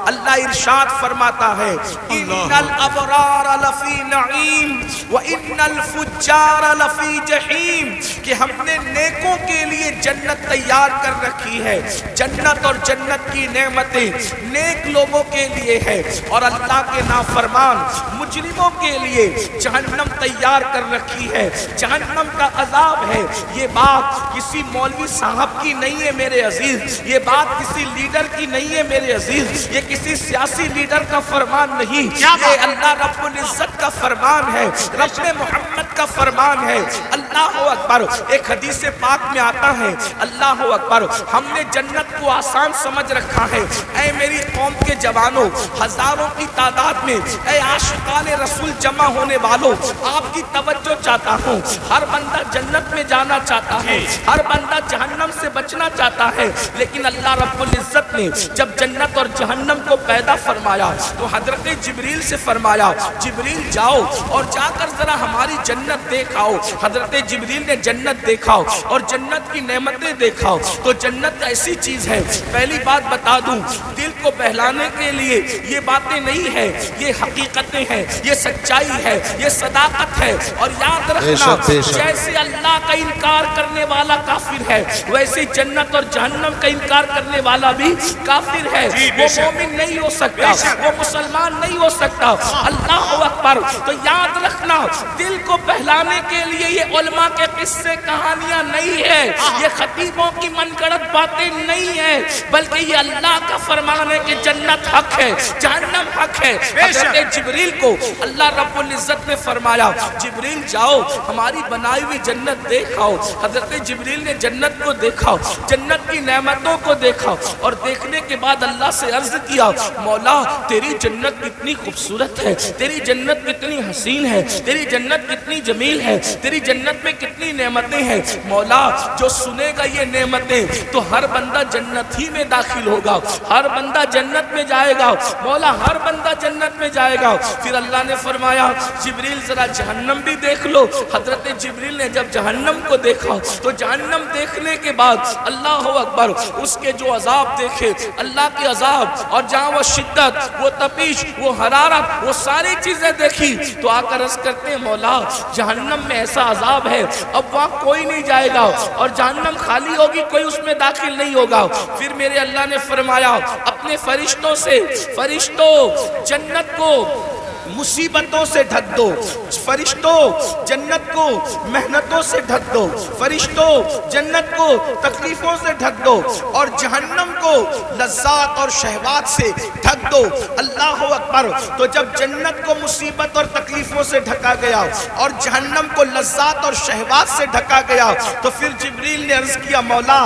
اللہ ارشاد فرماتا ہے ان الابرار لفی نعیم وان الفجار لفی جحیم، کہ ہم نے نیکوں کے لیے جنت تیار کر رکھی ہے، جنت اور جنت کی نعمتیں نیک لوگوں کے لیے ہے، اور اللہ کے نافرمان مجرموں کے لیے جہنم تیار کر رکھی ہے، جہنم کا عذاب ہے۔ یہ بات کسی مولوی صاحب کی نہیں ہے میرے عزیز، یہ بات کسی لیڈر کی نہیں ہے میرے عزیز، یہ کسی سیاسی لیڈر کا فرمان نہیں، یہ اللہ رب العزت کا فرمان ہے، رب محمد کا فرمان ہے۔ اللہ اکبر۔ ایک حدیث پاک میں آتا ہے اللہ اکبر، ہم نے جنت کو آسان سمجھ رکھا ہے۔ اے میری قوم کے جوانوں، ہزاروں کی تعداد میں اے عاشقان رسول جمع ہونے والوں، آپ کی توجہ چاہتا ہوں۔ ہر بندہ جنت میں جانا چاہتا ہے، ہر بندہ جہنم سے بچنا چاہتا ہے، لیکن اللہ رب العزت نے جب جنت اور جہنم کو پیدا فرمایا تو حضرت جبریل سے فرمایا جبریل جاؤ اور جا کر ذرا ہماری جنت دیکھاؤ۔ حضرت جبریل نے جنت دیکھاؤ اور جنت کی نعمتیں دیکھاؤ تو جنت ایسی چیز ہے، پہلی بات بتا دوں، دل کو بہلانے کے لیے یہ باتیں نہیں ہے، یہ حقیقتیں ہیں، یہ سچائی ہے، یہ صداقت ہے۔ اور یاد رکھنا جیسے اللہ کا انکار کرنے والا کافر ہے، ویسے جنت اور جہنم کا انکار کرنے والا بھی کافر ہے، وہ مومن نہیں ہو سکتا، وہ مسلمان نہیں ہو سکتا۔ اللہ اکبر۔ تو یاد رکھنا دل کو بہلانے کے لیے یہ علماء کے قصے کہانیاں نہیں ہے، یہ خطیبوں کی من گڑت باتیں نہیں ہے، بلکہ یہ اللہ کا فرمان ہے کہ جنت حق ہے، جہنم حق ہے۔ حضرت جبریل کو اللہ رب العزت نے فرمایا جبریل جاؤ ہماری بنائی ہوئی جنت دیکھاؤ۔ حضرت جبریل نے جنت کو دیکھا، جنت کی نعمتوں کو دیکھا، اور دیکھنے کے بعد اللہ سے عرض کیا مولا تیری جنت کتنی خوبصورت ہے، تیری جنت کتنی حسین ہے، تیری جنت کتنی جمیل ہے، تیری جنت میں کتنی نعمتیں ہیں۔ مولا جو سنے گا یہ نعمتیں تو ہر بندہ جنت ہی میں داخل ہوگا، ہر بندہ جنت میں جائے گا، مولا ہر بندہ جنت میں جائے گا۔ پھر اللہ نے فرمایا جبریل ذرا جہنم بھی دیکھ لو۔ حضرت جبریل نے جب جہنم کو دیکھا تو جہنم دیکھنے کے بعد اللہ اکبر اس کے جو عذاب دیکھے، اللہ کے عذاب، اور جہاں وہ شدت، وہ تپش، وہ حرارت، وہ ساری چیزیں دیکھی تو آ کر عرض کرتے ہیں مولا جہنم میں ایسا عذاب ہے اب وہاں کوئی نہیں جائے گا، اور جہنم خالی ہوگی، کوئی اس میں داخل نہیں ہوگا۔ پھر میرے اللہ نے فرمایا اپنے فرشتوں سے فرشتوں جنت کو مصیبتوں سے ڈھک دو، فرشتوں جنت کو محنتوں سے ڈھک دو، فرشتوں جنت کو تکلیفوں سے ڈھک دو، اور جہنم کو لذات اور شہوات سے ڈھک دو۔ اللہ اکبر۔ تو جب جنت کو مصیبت اور تکلیفوں سے ڈھکا گیا اور جہنم کو لذات اور شہوات سے ڈھکا گیا تو پھر جبریل نے عرض کیا مولا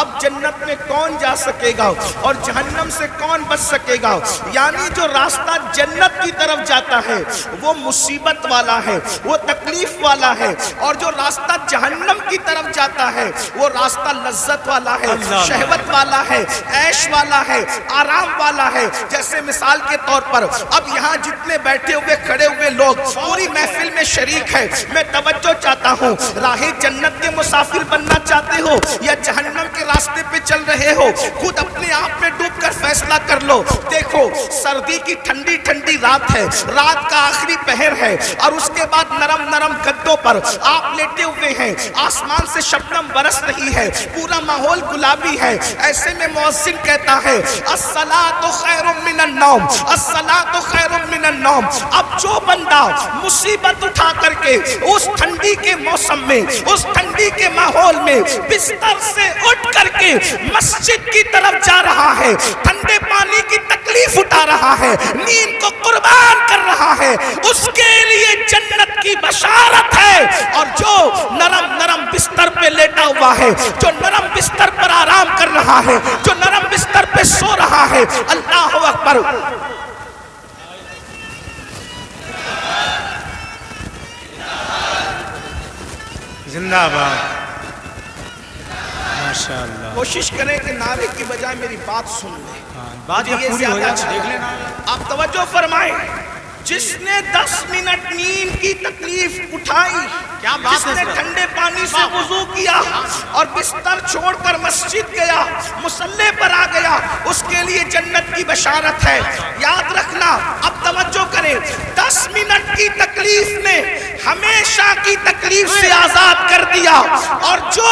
اب جنت میں کون جا سکے گا اور جہنم سے کون بچ سکے گا؟ یعنی جو راستہ جنت کی طرف جاتا ہے وہ مصیبت والا ہے، وہ تکلیف والا ہے، اور جو راستہ جہنم کی طرف جاتا ہے وہ راستہ لذت والا ہے، شہوت والا ہے، عیش والا ہے، آرام والا ہے۔ جیسے مثال کے طور پر اب یہاں جتنے بیٹھے ہوئے کھڑے ہوئے لوگ پوری محفل میں شریک ہے، میں توجہ چاہتا ہوں راہ جنت کے مسافر بننا چاہتے ہو یا جہنم کے راستے پہ چل رہے ہو، خود اپنے آپ میں ڈوب کر فیصلہ کر لو۔ دیکھو سردی کی ٹھنڈی ٹھنڈی رات ہے، رات کا آخری پہر ہے، اور اس کے بعد نرم نرم گدوں پر آپ لیٹے ہوئے ہیں، آسمان سے شبنم برس رہی ہے، پورا ماحول گلابی ہے۔ ایسے میں مؤذن کہتا ہے الصلاۃ خیر من النوم، الصلاۃ خیر من النوم۔ اب جو بندہ مصیبت اٹھا کر کے اس ٹھنڈی کے موسم میں، اس ٹھنڈی کے ماحول میں بستر سے اٹھ کر کے مسجد کی طرف جا رہا ہے، ٹھنڈے پانی کی تکلیف اٹھا رہا ہے، نیند کو قربان کر رہا ہے، اس کے لیے جنت کی بشارت ہے۔ اور جو نرم نرم بستر پہ لیٹا ہوا ہے، جو نرم بستر پر آرام کر رہا ہے، جو نرم بستر پہ سو رہا ہے، اللہ اکبر، زندہ باد، ماشاءاللہ۔ کوشش کریں کہ نعرے کی بجائے میری بات سن لیں، بات یہ پوری ہو جائے دیکھ لینا۔ آپ توجہ فرمائیں۔ جس نے 10 منٹ نیند کی تکلیف اٹھائی، کیا بات جس ہے نے سر؟ ٹھنڈے پانی سے وضو کیا اور بستر چھوڑ کر مسجد گیا، مصلی پر آ گیا، اس کے لیے جنت کی بشارت ہے۔ یاد رکھنا، اب توجہ کریں، 10 منٹ کی تکلیف نے ہمیشہ کی تکلیف سے آزاد کر دیا، اور جو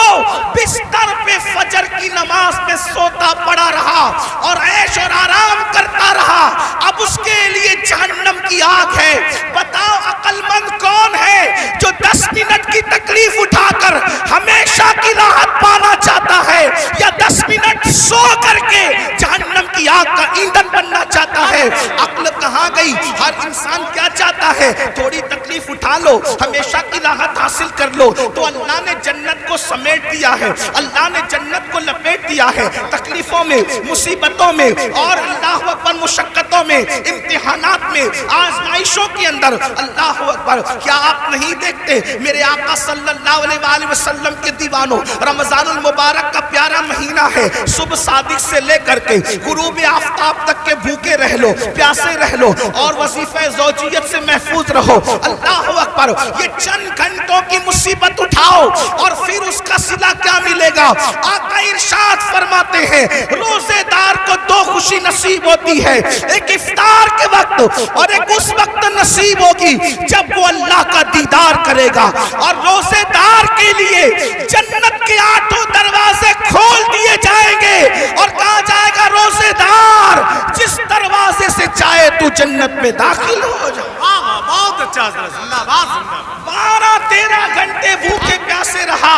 بستر پہ فجر کی نماز میں سوتا پڑا رہا اور عیش اور آرام کرتا رہا، اب اس کے لیے جہنم کی آگ ہے۔ بتاؤ عقل مند کون ہے جو 10 منٹ کی تکلیف اٹھا کر ہمیشہ کی راحت پانا چاہتا ہے، یا 10 منٹ سو کر کے جہنم کی آگ کا ایندھن بننا چاہتا ہے؟ عقل کہاں گئی؟ ہر انسان کیا چاہتا ہے؟ تھوڑی تکلیف اٹھا لو، ہمیشہ کی راحت حاصل کر لو۔ تو اللہ نے جنت کو سمیٹ دیا ہے، اللہ نے جنت کو لپیٹ دیا ہے، تکلیفوں میں، مصیبتوں میں، اور اللہ اکبر مشقتوں میں، امتحانات میں، آزمائشوں کے اندر۔ اللہ اکبر، کیا آپ نہیں دیکھتے میرے آقا صلی اللہ علیہ وآلہ وسلم کے دیوانوں، رمضان المبارک کا پیارا مہینہ ہے، صبح صادق سے لے کر کے غروب آفتاب تک کے بھوکے رہ لو، پیاسے رہ لو، اور وظیفہ زوجیت سے محفوظ رہو۔ اللہ اکبر، یہ چند گھنٹوں کی مصیبت اٹھاؤ اور پھر اس کا صلہ کیا ملے گا؟ آقا ارشاد فرماتے ہیں روزے دار کو 2 خوشی نصیب ہوتی ہے، ایک افطار کے وقت اور ایک اس وقت نصیب ہوگی جب وہ اللہ کا دیدار کرے گا۔ اور روزے دار کے لیے جنت کے 8 دروازے کھول دیے جائیں گے، اور کہا جائے گا روزے دار جس دروازے سے چاہے تو جنت میں داخل ہو جا۔ بہت اچھا سر، زندہ باد زندہ باد۔ 12-13 گھنٹے بھوکے پیاسے رہا،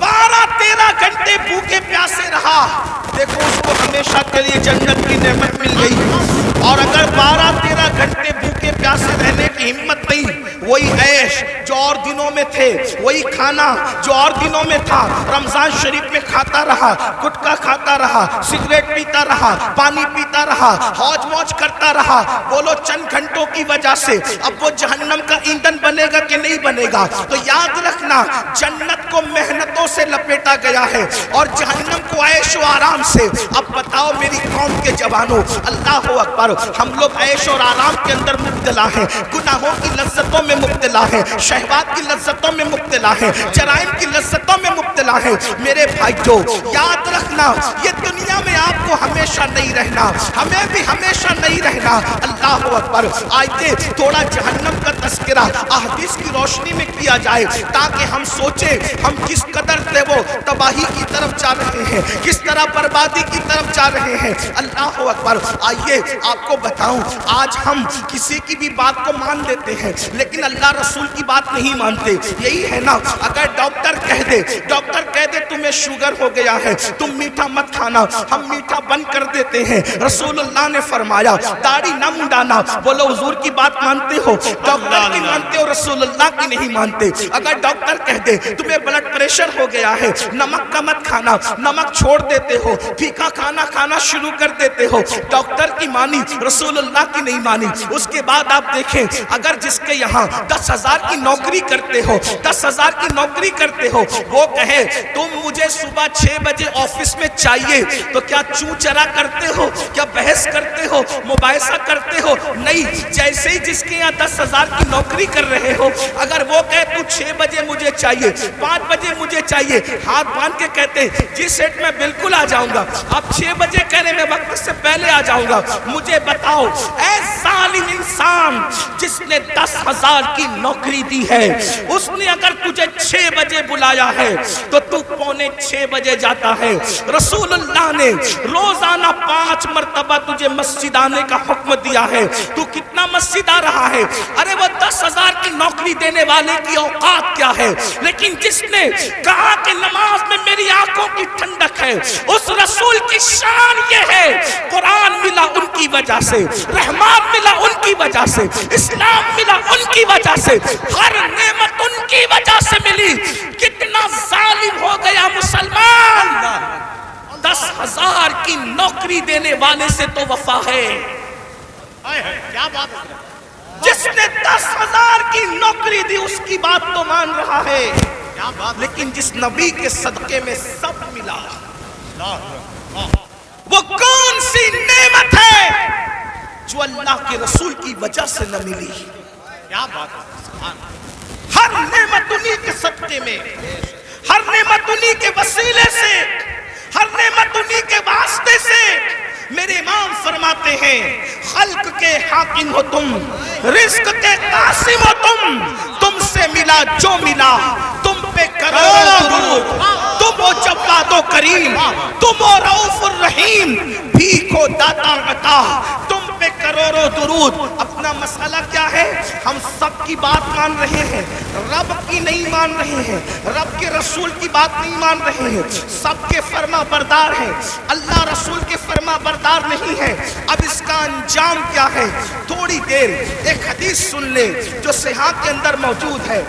12-13 گھنٹے بھوکے پیاسے رہا، دیکھو اس کو ہمیشہ کے لیے جنت کی نعمت مل گئی۔ اور اگر 12-13 گھنٹے بھوکے پیاسے رہنے کی ہمت نہیں، وہی عیش جو اور دنوں میں تھے، وہی کھانا جو اور دنوں میں تھا، رمضان شریف میں کھاتا رہا، گٹکا کھاتا رہا، سگریٹ پیتا رہا، پانی پیتا رہا، حوج موج کرتا رہا، بولو چند گھنٹوں کی وجہ سے اب وہ جہنم کا ایندھن بنے گا کہ نہیں بنے گا؟ تو یاد رکھنا، جنت کو محنتوں سے لپیٹا گیا ہے اور جہنم کو عیش و آرام سے۔ اب بتاؤ میری قوم کے جوانوں، اللہ اکبر، ہم لوگ عیش اور آرام کے اندر مبتلا ہیں، گناہوں کی لذتوں میں مبتلا ہیں، شہوات کی لذتوں میں مبتلا ہیں، جرائم کی لذتوں میں مبتلا ہیں۔ میرے بھائیو، یاد رکھنا، یہ دنیا میں آپ کو ہمیشہ نہیں رہنا، ہمیں بھی ہمیشہ نہیں رہنا۔ اللہ اکبر، آئیے تھوڑا جہنم کا تذکرہ احادیث کی روشنی میں کیا جائے تاکہ ہم سوچیں ہم کس قدر سے وہ تباہی کی طرف جا رہے ہیں، کس طرح بربادی کی طرف جا رہے ہیں۔ اللہ اکبر، آئیے آپ کو بتاؤں، آج ہم کسی کی بھی بات کو مان لیتے ہیں لیکن اللہ رسول کی بات نہیں مانتے۔ یہی ہے نا، اگر ڈاکٹر کہہ دے تمہیں شوگر ہو گیا ہے، تم میٹھا مت کھانا، ہم میٹھا بند کر دیتے ہیں۔ رسول اللہ نے فرمایا داڑھی نہ منڈانا، بولو حضور کی بات مانتے ہو؟ ڈاکٹر کی مانتے ہو، رسول اللہ کی نہیں مانتے۔ اگر ڈاکٹر کہہ دے تمہیں بلڈ پریشر ہو گیا ہے، نمک کا مت کھانا، نمک چھوڑ دیتے ہو، پھیکا کھانا شروع کر دیتے ہو، ڈاکٹر کی مانی، رسول اللہ کی نہیں مانی۔ اس کے بعد آپ دیکھیں، اگر جس کے یہاں 10,000 کی نوکری کرتے ہو، 10,000 کی نوکری کرتے ہو، وہ کہے تم مجھے صبح 6 بجے آفس میں چاہیے، تو کیا چوں چرا کرتے ہو؟ کیا بحث کرتے ہو؟ مباحثہ کرتے ہو؟ نہیں، جیسے ہی جس کے یہاں 10,000 کی نوکری کر رہے ہو، اگر وہ کہے تو 6 بجے مجھے چاہیے، 5 بجے مجھے چاہیے، ہاتھ باندھ کے کہتے جی سیٹ میں بالکل آ جاؤں گا، آپ 6 بجے کہہ رہے میں وقت سے پہلے آ جاؤں گا۔ مجھے بتاؤ اے ظالم انسان، جس نے 10,000 کی نوکری دی ہے، اس نے اگر تجھے 6 بجے بلایا ہے تو تو 5:45 بجے جاتا ہے۔ رسول اللہ نے روزانہ 5 مرتبہ تجھے مسجد آنے کا حکم دیا ہے، تو کتنا مسجد آ رہا ہے؟ ارے وہ 10,000 کی نوکری دینے والے کی اوقات کیا ہے؟ لیکن جس نے کہا کہ نماز میں میری آنکھوں کی ٹھنڈک ہے، اس رسول کی شان یہ ہے، قرآن ملا ان کی وجہ سے، رحمان ملا ان کی وجہ سے، اسلام ملا ان کی وجہ سے، ہر نعمت ان کی وجہ سے ملی۔ کتنا ظالم ہو گیا مسلمان! 10,000 کی نوکری دینے والے سے تو وفا ہے، کیا بات ہے؟ جس نے 10,000 کی نوکری دی اس کی بات تو مان رہا ہے، کیا بات؟ لیکن جس نبی کے صدقے میں سب ملا، وہ کون سی نعمت ہے جو اللہ کے رسول کی وجہ سے نہ ملی. کیا بات ہے سبحان اللہ. ہر نعمت انہی کے صدقے میں، ہر نعمت انہی کے وسیلے سے، ہر نعمت انہی کے واسطے سے. میرے امام فرماتے ہیں خلق کے حاکم ہو تم، رزق کے قاسم ہو تم سے ملا جو ملا، تم پہ کروڑوں درود. تم ہو جواد و کریم، تم ہو رؤوف الرحیم، بھیکھو داتا عطا، تم پہ کروڑوں درود. اپنا مسئلہ کیا ہے؟ ہم سب کی بات مان رہے ہیں، رب کی نہیں مان رہے ہیں، رب کے رسول کی بات نہیں مان رہے ہیں، سب کے فرما بردار ہیں، اللہ رسول کے فرما بردار نہیں ہے. اب اس کا انجام کیا ہے؟ تھوڑی دیر ایک حدیث سن لے جو صحیح کے اندر موجود ہے.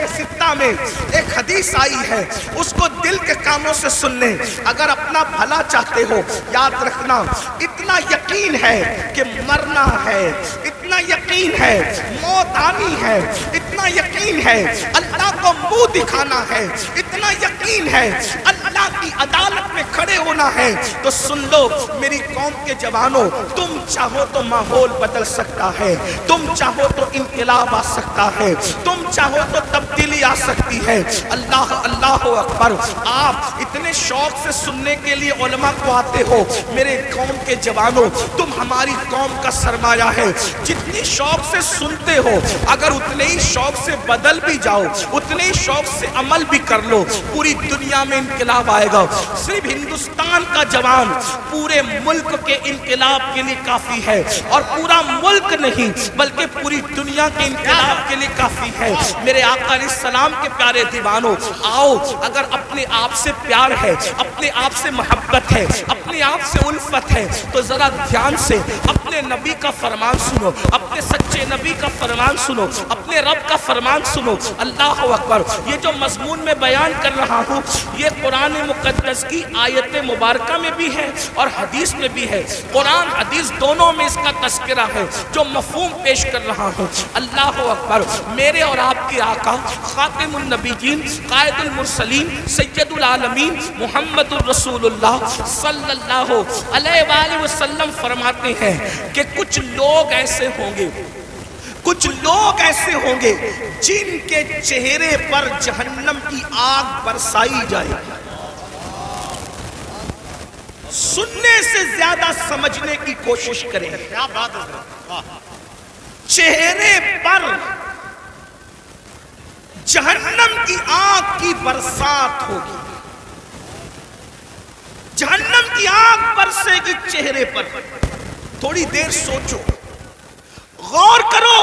ستہ میں ایک حدیث آئی ہے، اس کو دل کے کانوں سے سن لیں. اگر اپنا بھلا چاہتے ہو یاد رکھنا، اتنا یقین ہے کہ مرنا ہے، اتنا یقین ہے موت آنی ہے، اتنا یقین ہے اللہ کو منہ دکھانا ہے، اتنا یقین ہے اللہ کی عدالت میں کھڑے ہونا ہے. تو سن لو میری قوم کے جوانوں، تم چاہو تو ماحول بدل سکتا ہے، تم چاہو تو انقلاب آ سکتا ہے، تم چاہو تو تبدیلی آ سکتی ہے. اللہ اللہ اکبر. آپ اتنے شوق سے سننے کے لیے علماء کو آتے ہو. میرے قوم کے جوانوں، تم ہماری قوم کا سرمایہ ہے. جتنی شوق سے سنتے ہو، اگر اتنے ہی شوق سے بدل بھی جاؤ، اتنے ہی شوق سے عمل بھی کر لو، پوری دنیا میں انقلاب آئے گا. صرف ہندوستان کا جوان پورے ملک کے انقلاب کے لیے کافی ہے، اور پورا ملک نہیں بلکہ پوری دنیا کے انقلاب کے لیے کافی ہے. میرے آقا علیہ السلام کے پیارے دیوانوں، آؤ اگر اپنے آپ سے پیار ہے، اپنے آپ سے محبت ہے، اپنے آپ سے الفت ہے، تو ذرا دھیان سے اپنے نبی کا فرمان سنو، اپنے سچے نبی کا فرمان سنو، اپنے رب کا فرمان سنو. اللہ اکبر. یہ جو مضمون میں بیان کر رہا ہوں یہ قرآن مقدس کی آیت مبارکہ میں بھی ہے اور حدیث میں بھی ہے. قرآن حدیث دونوں میں اس کا تذکرہ ہے جو مفہوم پیش کر رہا ہوں. اللہ اکبر. میرے اور آپ کے آقا خاتم النبیین، قائد المرسلین، سید العالمین محمد الرسول اللہ صلی اللہ علیہ وآلہ وسلم فرماتے ہیں کہ کچھ لوگ ایسے ہوں گے، کچھ لوگ ایسے ہوں گے جن کے چہرے پر جہنم کی آگ برسائی جائے. سننے سے زیادہ سمجھنے کی کوشش کریں. کیا بات ہے واہ. چہرے پر جہنم کی آگ کی برسات ہوگی، جہنم کی آگ برسے گی چہرے پر. تھوڑی دیر سوچو، غور کرو.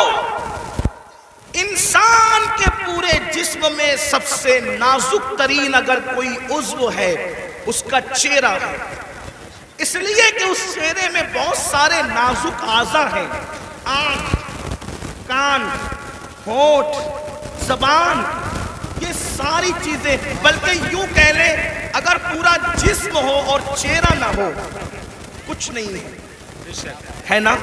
انسان کے پورے جسم میں سب سے نازک ترین اگر کوئی عضو ہے اس کا چہرہ ہے، اس لیے کہ اس چہرے میں بہت سارے نازک اعضاء ہیں. آنکھ، کان، ہونٹ، زبان، یہ ساری چیزیں. بلکہ یوں کہہ لیں اگر پورا جسم ہو اور چہرہ نہ ہو کچھ نہیں ہے نا.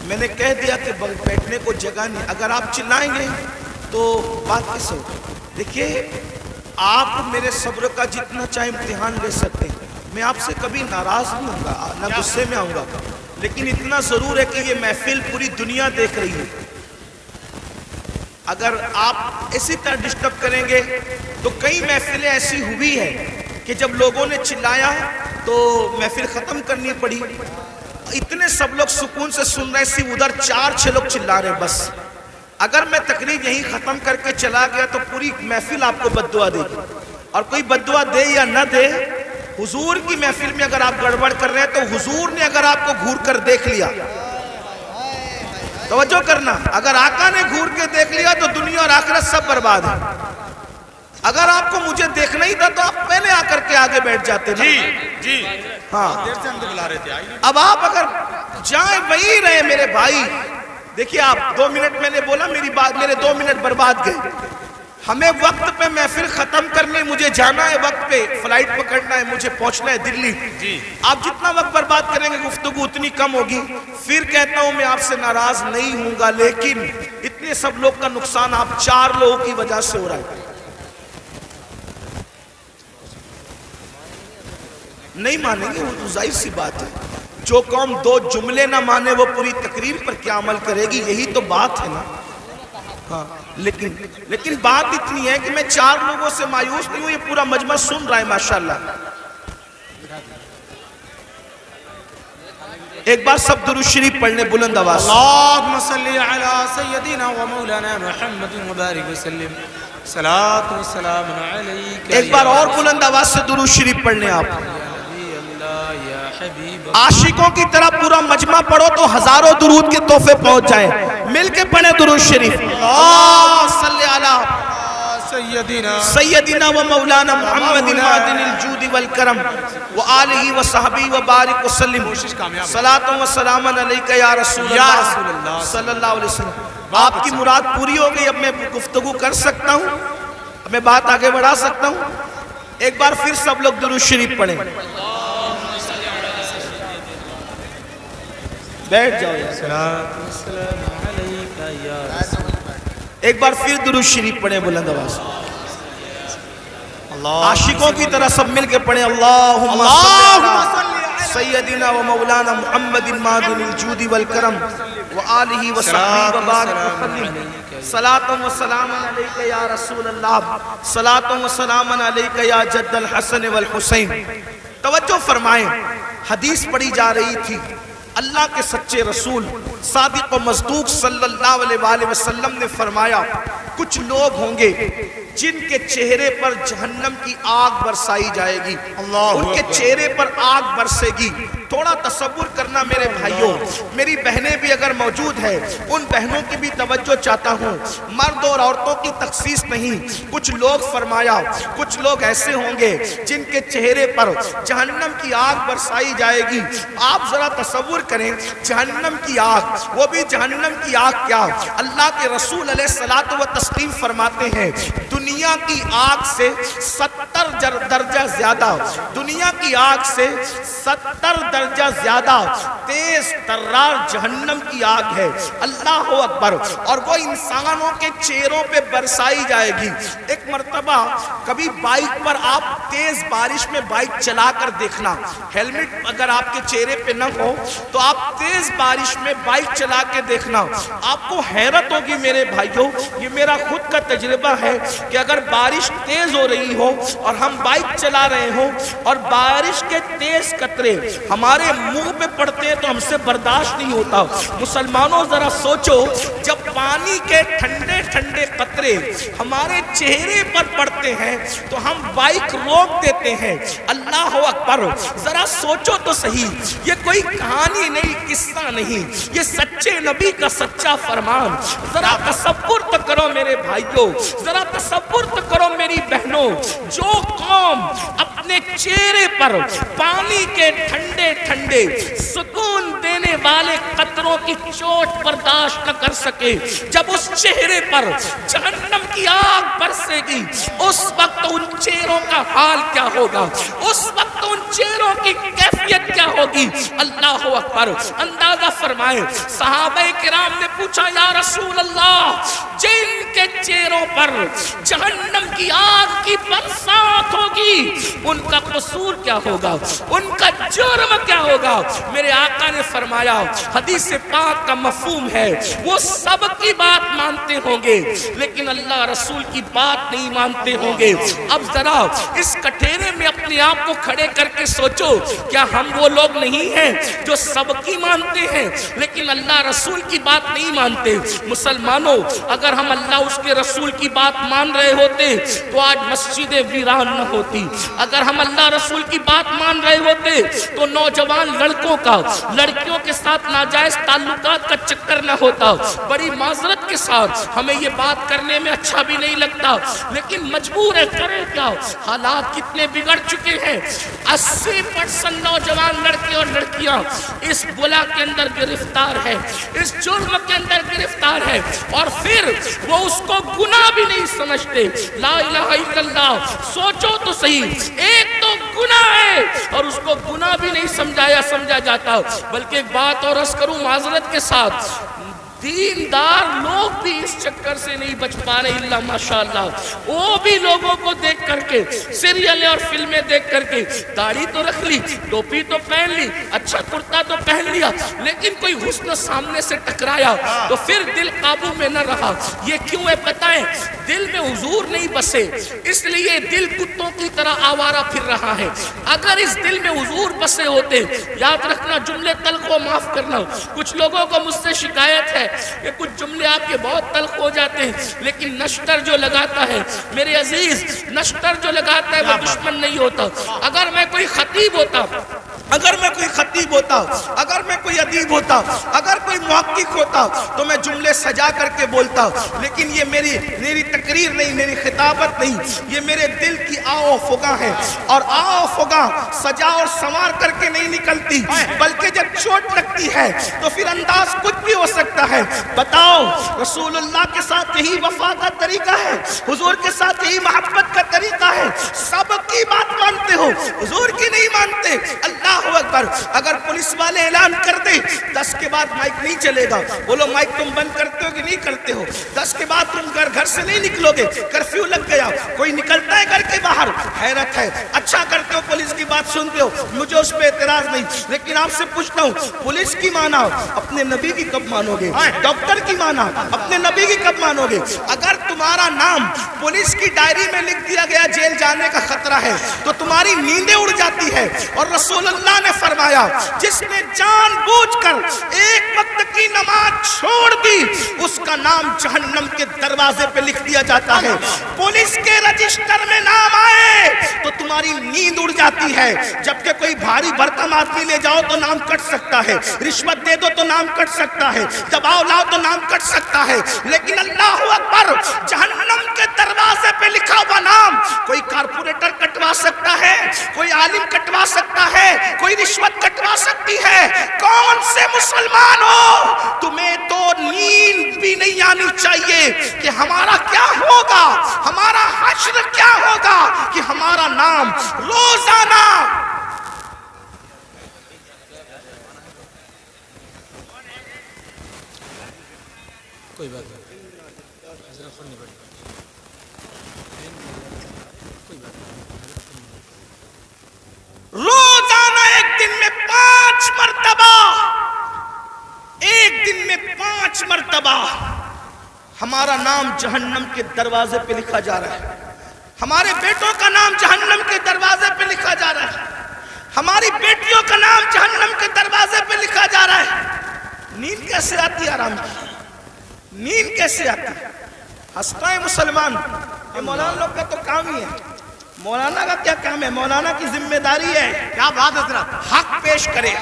میں نے کہہ دیا کہ بیٹھنے کو جگہ نہیں. اگر آپ چلائیں گے تو بات کس ہو. دیکھیے آپ میرے صبر کا جتنا چاہے امتحان لے سکتے ہیں، میں آپ سے کبھی ناراض نہیں ہوں گا، نہ غصے میں آؤں گا، لیکن اتنا ضرور ہے کہ یہ محفل پوری دنیا دیکھ رہی ہے. اگر آپ اسی طرح ڈسٹرب کریں گے تو کئی محفلیں ایسی ہوئی ہے کہ جب لوگوں نے چلایا تو محفل ختم کرنی پڑی. اتنے سب لوگ سکون سے سن رہے، صرف ادھر 4-6 لوگ چلا رہے بس. اگر میں تقریر یہیں ختم کر کے چلا گیا تو پوری محفل آپ کو بددعا دے گی. اور کوئی بددعا دے یا نہ دے، حضور کی محفل میں اگر آپ گڑبڑ کر رہے ہیں تو حضور نے اگر آپ کو گھور کر دیکھ لیا، توجہ کرنا، اگر آقا نے گھور کے دیکھ لیا تو دنیا اور آخرت سب برباد ہے. اگر آپ کو مجھے دیکھنا ہی تھا تو آپ پہلے آ کر کے آگے بیٹھ جاتے. جی ہاں دیر سے ہم بلا رہے تھے. اب آپ اگر جائیں وہی رہے میرے بھائی. دیکھیے آپ 2 منٹ میں نے بولا، میرے 2 منٹ برباد گئے. ہمیں وقت پہ محفل ختم کرنے، مجھے جانا ہے وقت پہ، فلائٹ پکڑنا ہے، مجھے پہنچنا ہے دلی. آپ جتنا وقت برباد کریں گے گفتگو اتنی کم ہوگی. پھر کہتا ہوں میں آپ سے ناراض نہیں ہوں گا، لیکن اتنے سب لوگ کا نقصان آپ 4 لوگوں کی وجہ سے ہو رہا ہے. نہیں مانیں گے وہ ظاہر سی بات ہے. جو قوم دو جملے نہ مانے وہ پوری تقریر پر کیا عمل کرے گی؟ یہی تو بات ہے نا. ہاں لیکن بات اتنی ہے کہ میں 4 لوگوں سے مایوس نہیں ہوں، یہ پورا مجمع سن رہا ہے ماشاءاللہ. ایک بار سب درود شریف پڑھنے بلند آواز. اللهم صل على سيدنا ومولانا محمد وبارك وسلم. صلاة والسلام عليك. ایک بار اور بلند آواز سے درود شریف پڑھنے آپ. عاشقوں کی طرح پورا مجمع پڑھو تو ہزاروں درود کے تحفے پہنچ جائیں. مل کے پڑھیں درود شریف. اللهم صل على سیدنا و مولانا محمد معدن الجود والکرم وآلہ وصحبہ وبارک وسلم. صلاۃ و سلام علیکہ یا رسول اللہ صلی اللہ علیہ وسلم. آپ کی مراد پوری ہو گئی. اب میں گفتگو کر سکتا ہوں، اب میں بات آگے بڑھا سکتا ہوں. ایک بار پھر سب لوگ درود شریف پڑھیں. بیٹھ جاؤ. ایک بار پھر درود شریف پڑھیں بلند آواز. عاشقوں کی طرح سب مل کے پڑھیں. اللہم سیدنا و مولانا محمد معدن الجود والکرم وآلہ وصحبہ وبارک وسلم. صلاۃ و سلام علیکہ یا رسول اللہ. صلاۃ و سلام علیکہ یا جد الحسن والحسین. توجہ فرمائیں، حدیث پڑھی جا رہی تھی. اللہ کے سچے رسول صادق و مصدوق صلی اللہ علیہ وآلہ وسلم نے فرمایا کچھ لوگ ہوں گے جن کے چہرے پر جہنم کی آگ برسائی جائے گی. ان کے چہرے پر آگ برسے گی. تھوڑا تصور کرنا میرے بھائیوں، میری بہنیں بھی اگر موجود ہیں ان بہنوں کی بھی توجہ چاہتا ہوں. مرد اور عورتوں کی تخصیص نہیں. کچھ لوگ فرمایا کچھ لوگ ایسے ہوں گے جن کے چہرے پر جہنم کی آگ برسائی جائے گی. آپ ذرا تصور کریں جہنم کی آگ، وہ بھی جہنم کی آگ کیا، اللہ کے رسول علیہ الصلوۃ والتسلیم فرماتے ہیں دنیا کی آگ سے 70 درجہ زیادہ، دنیا کی آگ سے 70 درجہ زیادہ تیز ترار جہنم کی آگ ہے. اللہ اکبر. اور وہ انسانوں کے چہروں پہ برسائی جائے گی. ایک مرتبہ کبھی بائک پر آپ تیز بارش میں بائک چلا کر دیکھنا، ہیلمٹ اگر آپ کے چہرے پہ نہ ہو تو آپ تیز بارش میں بائک چلا کے دیکھنا، آپ کو حیرت ہوگی میرے بھائیوں. یہ میرا خود کا تجربہ ہے کہ اگر بارش تیز ہو رہی ہو اور ہم بائک چلا رہے ہوں اور بارش کے تیز قطرے ہمارے منہ پہ پڑتے ہیں تو ہم سے برداشت نہیں ہوتا. مسلمانوں ذرا سوچو، جب پانی کے ٹھنڈے ٹھنڈے قطرے ہمارے چہرے پر پڑتے ہیں تو ہم بائک روک دیتے ہیں. اللہ اکبر. ذرا سوچو تو صحیح، یہ کوئی کہانی نہیں، قصہ نہیں، یہ سچے نبی کا سچا فرمان. ذرا تصور تو کرو میرے بھائیوں، ذرا تصور تو کرو میری بہنوں. جو قوم اپنے چہرے پر پانی کے ٹھنڈے ٹھنڈے سکون دینے والے قطروں کی چوٹ برداشت نہ کر سکے، جب اس چہرے پر جہنم کی آگ برسے گی اس وقت ان چہروں کا حال کیا ہوگا، اس وقت ان چہروں کی کیفیت کیا ہوگی. اللہ اکبر. اندازہ فرمائیں، صحابہ کرام نے پوچھا یا رسول اللہ، جن کے چہروں پر جہنم کی آگ کی برسات ہوگی ان کا قصور کیا ہوگا، ان کا جرم کیا ہوگا؟ میرے آقا نے فرمایا، حدیث پاک کا مفہوم ہے وہ سب کی بات مانتے ہوں گے لیکن اللہ رسول کی بات نہیں مانتے ہوں گے. اب ذرا اس کٹھیرے میں اپنے آپ کو کھڑے کر کے سوچو، کیا ہم وہ لوگ نہیں ہیں جو سب کی مانتے ہیں لیکن اللہ رسول کی بات نہیں مانتے؟ مسلمانوں، اگر ہم اللہ اس کے رسول کی بات مان رہے ہوتے تو آج مسجدیں ویران نہ ہوتی. اگر ہم اللہ رسول کی بات مان رہے ہوتے تو نوجوان لڑکوں کا لڑکیوں کے ساتھ ناجائز تعلقات کا چکر نہ ہوتا. بڑی معذرت کے ساتھ ہمیں یہ بات کرنے میں اچھا بھی نہیں لگتا لیکن مجبور ہے، کریں کیا؟ حالات کتنے بگڑ چکے ہیں. 80% نوجوان لڑکے اور لڑکیاں اس بلا کے اندر گرفتار ہے، اس جرم کے اندر گرفتار ہے اور پھر وہ اس کو گناہ بھی نہیں سمجھتے. لا الہ الا اللہ. سوچو تو صحیح، ایک تو گناہ ہے اور اس کو گناہ بھی نہیں سمجھا جاتا. بلکہ ایک بات اور عرض کروں معذرت کے ساتھ، دیندار لوگ بھی اس چکر سے نہیں بچ پا رہے الا ماشاءاللہ. وہ بھی لوگوں کو دیکھ کر کے، سیریلیں اور فلمیں دیکھ کر کے، داڑھی تو رکھ لی، ٹوپی تو پہن لی، اچھا کرتا تو پہن لیا، لیکن کوئی حسن سامنے سے ٹکرایا تو پھر دل قابو میں نہ رہا. یہ کیوں ہے بتائیں؟ دل میں حضور نہیں بسے، اس لیے دل کتوں کی طرح آوارہ پھر رہا ہے. اگر اس دل میں حضور بسے ہوتے، یاد رکھنا جملے تلخ کو معاف کرنا، کچھ لوگوں کو مجھ سے شکایت ہے کہ کچھ جملے آپ کے بہت تلخ ہو جاتے ہیں، لیکن نشتر جو لگاتا ہے میرے عزیز، نشتر جو لگاتا ہے وہ دشمن نہیں ہوتا. اگر میں کوئی خطیب ہوتا، اگر میں کوئی خطیب ہوتا، اگر میں کوئی ادیب ہوتا، اگر کوئی محقق ہوتا تو میں جملے سجا کر کے بولتا، لیکن یہ میری تقریر نہیں، میری خطابت نہیں، یہ میرے دل کی آو فغاں ہے. اور آو فغاں سجا اور سنوار کر کے نہیں نکلتی، بلکہ جب چوٹ لگتی ہے تو پھر انداز کچھ بھی ہو سکتا ہے. بتاؤ، رسول اللہ کے ساتھ یہی وفا کا طریقہ ہے، حضور کے ساتھ یہی محبت کا طریقہ ہے. سب کی بات مانتے ہو، حضور کی نہیں مانتے. اللہ اکبر. اگر پولیس والے اعلان کر دے 10 کے بعد مائک نہیں چلے گا، بولو مائک تم بند کرتے ہو کہ نہیں کرتے ہو؟ 10 کے بعد تم گھر سے نہیں نکلو گے، کرفیو لگ گیا، کوئی نکلتا ہے گھر کے باہر؟ حیرت ہے. اچھا کرتے ہو، پولیس کی بات سنتے ہو، مجھے اس پہ اعتراض نہیں، لیکن آپ سے پوچھتا ہوں، پولیس کی مانا اپنے نبی کی کب مانو گے؟ ڈاکٹر کی مانا اپنے نبی کی کب مانو گے؟ اگر تمہارا نام پولیس کی ڈائری میں لکھ دیا گیا جیل جانے کا خطرہ ہے تو تمہاری نیندیں اڑ جاتی ہے. اور رسول اللہ نے فرمایا، جس نے جان بوجھ کر ایک وقت کی نماز چھوڑ دی اس کا نام جہنم کے دروازے پہ لکھ دیا جاتا ہے. پولیس کے رجسٹر میں نام آئے تو تمہاری نیند اڑ جاتی ہے، جبکہ کوئی بھاری بھرکم آدمی لے جاؤ تو نام کٹ سکتا ہے، رشوت دے دو تو نام کٹ سکتا ہے، دباؤ لاؤ تو نام کٹ سکتا ہے. لیکن اللہ اکبر، جہنم کے دروازے پہ لکھا ہوا نام کوئی کارپوریٹر کٹوا سکتا ہے، کوئی عالم کٹوا سکتا ہے، کوئی رشوت کٹوا سکتی ہے. کون سے مسلمان ہو؟ تمہیں تو نیند بھی نہیں آنی چاہیے کہ ہمارا کیا ہوگا، ہمارا حشر کیا ہوگا، کہ ہمارا نام روزانہ کوئی بات نہیں. روزانہ ایک دن میں 5 مرتبہ، ایک دن میں 5 مرتبہ ہمارا نام جہنم کے دروازے پہ لکھا جا رہا ہے. ہمارے بیٹوں کا نام جہنم کے دروازے پہ لکھا جا رہا ہے، ہماری بیٹیوں کا نام جہنم کے دروازے پہ لکھا جا رہا ہے. نیند کیسے آتی ہے آرام کی؟ نیند کیسے آتی ہے؟ ہنستا ہے مسلمان. یہ مولانا لوگ کا تو کام ہی ہے. مولانا کا کیا کام ہے؟ مولانا کی ذمہ داری ہے کیا بات ہے حضرت، حق پیش کرے،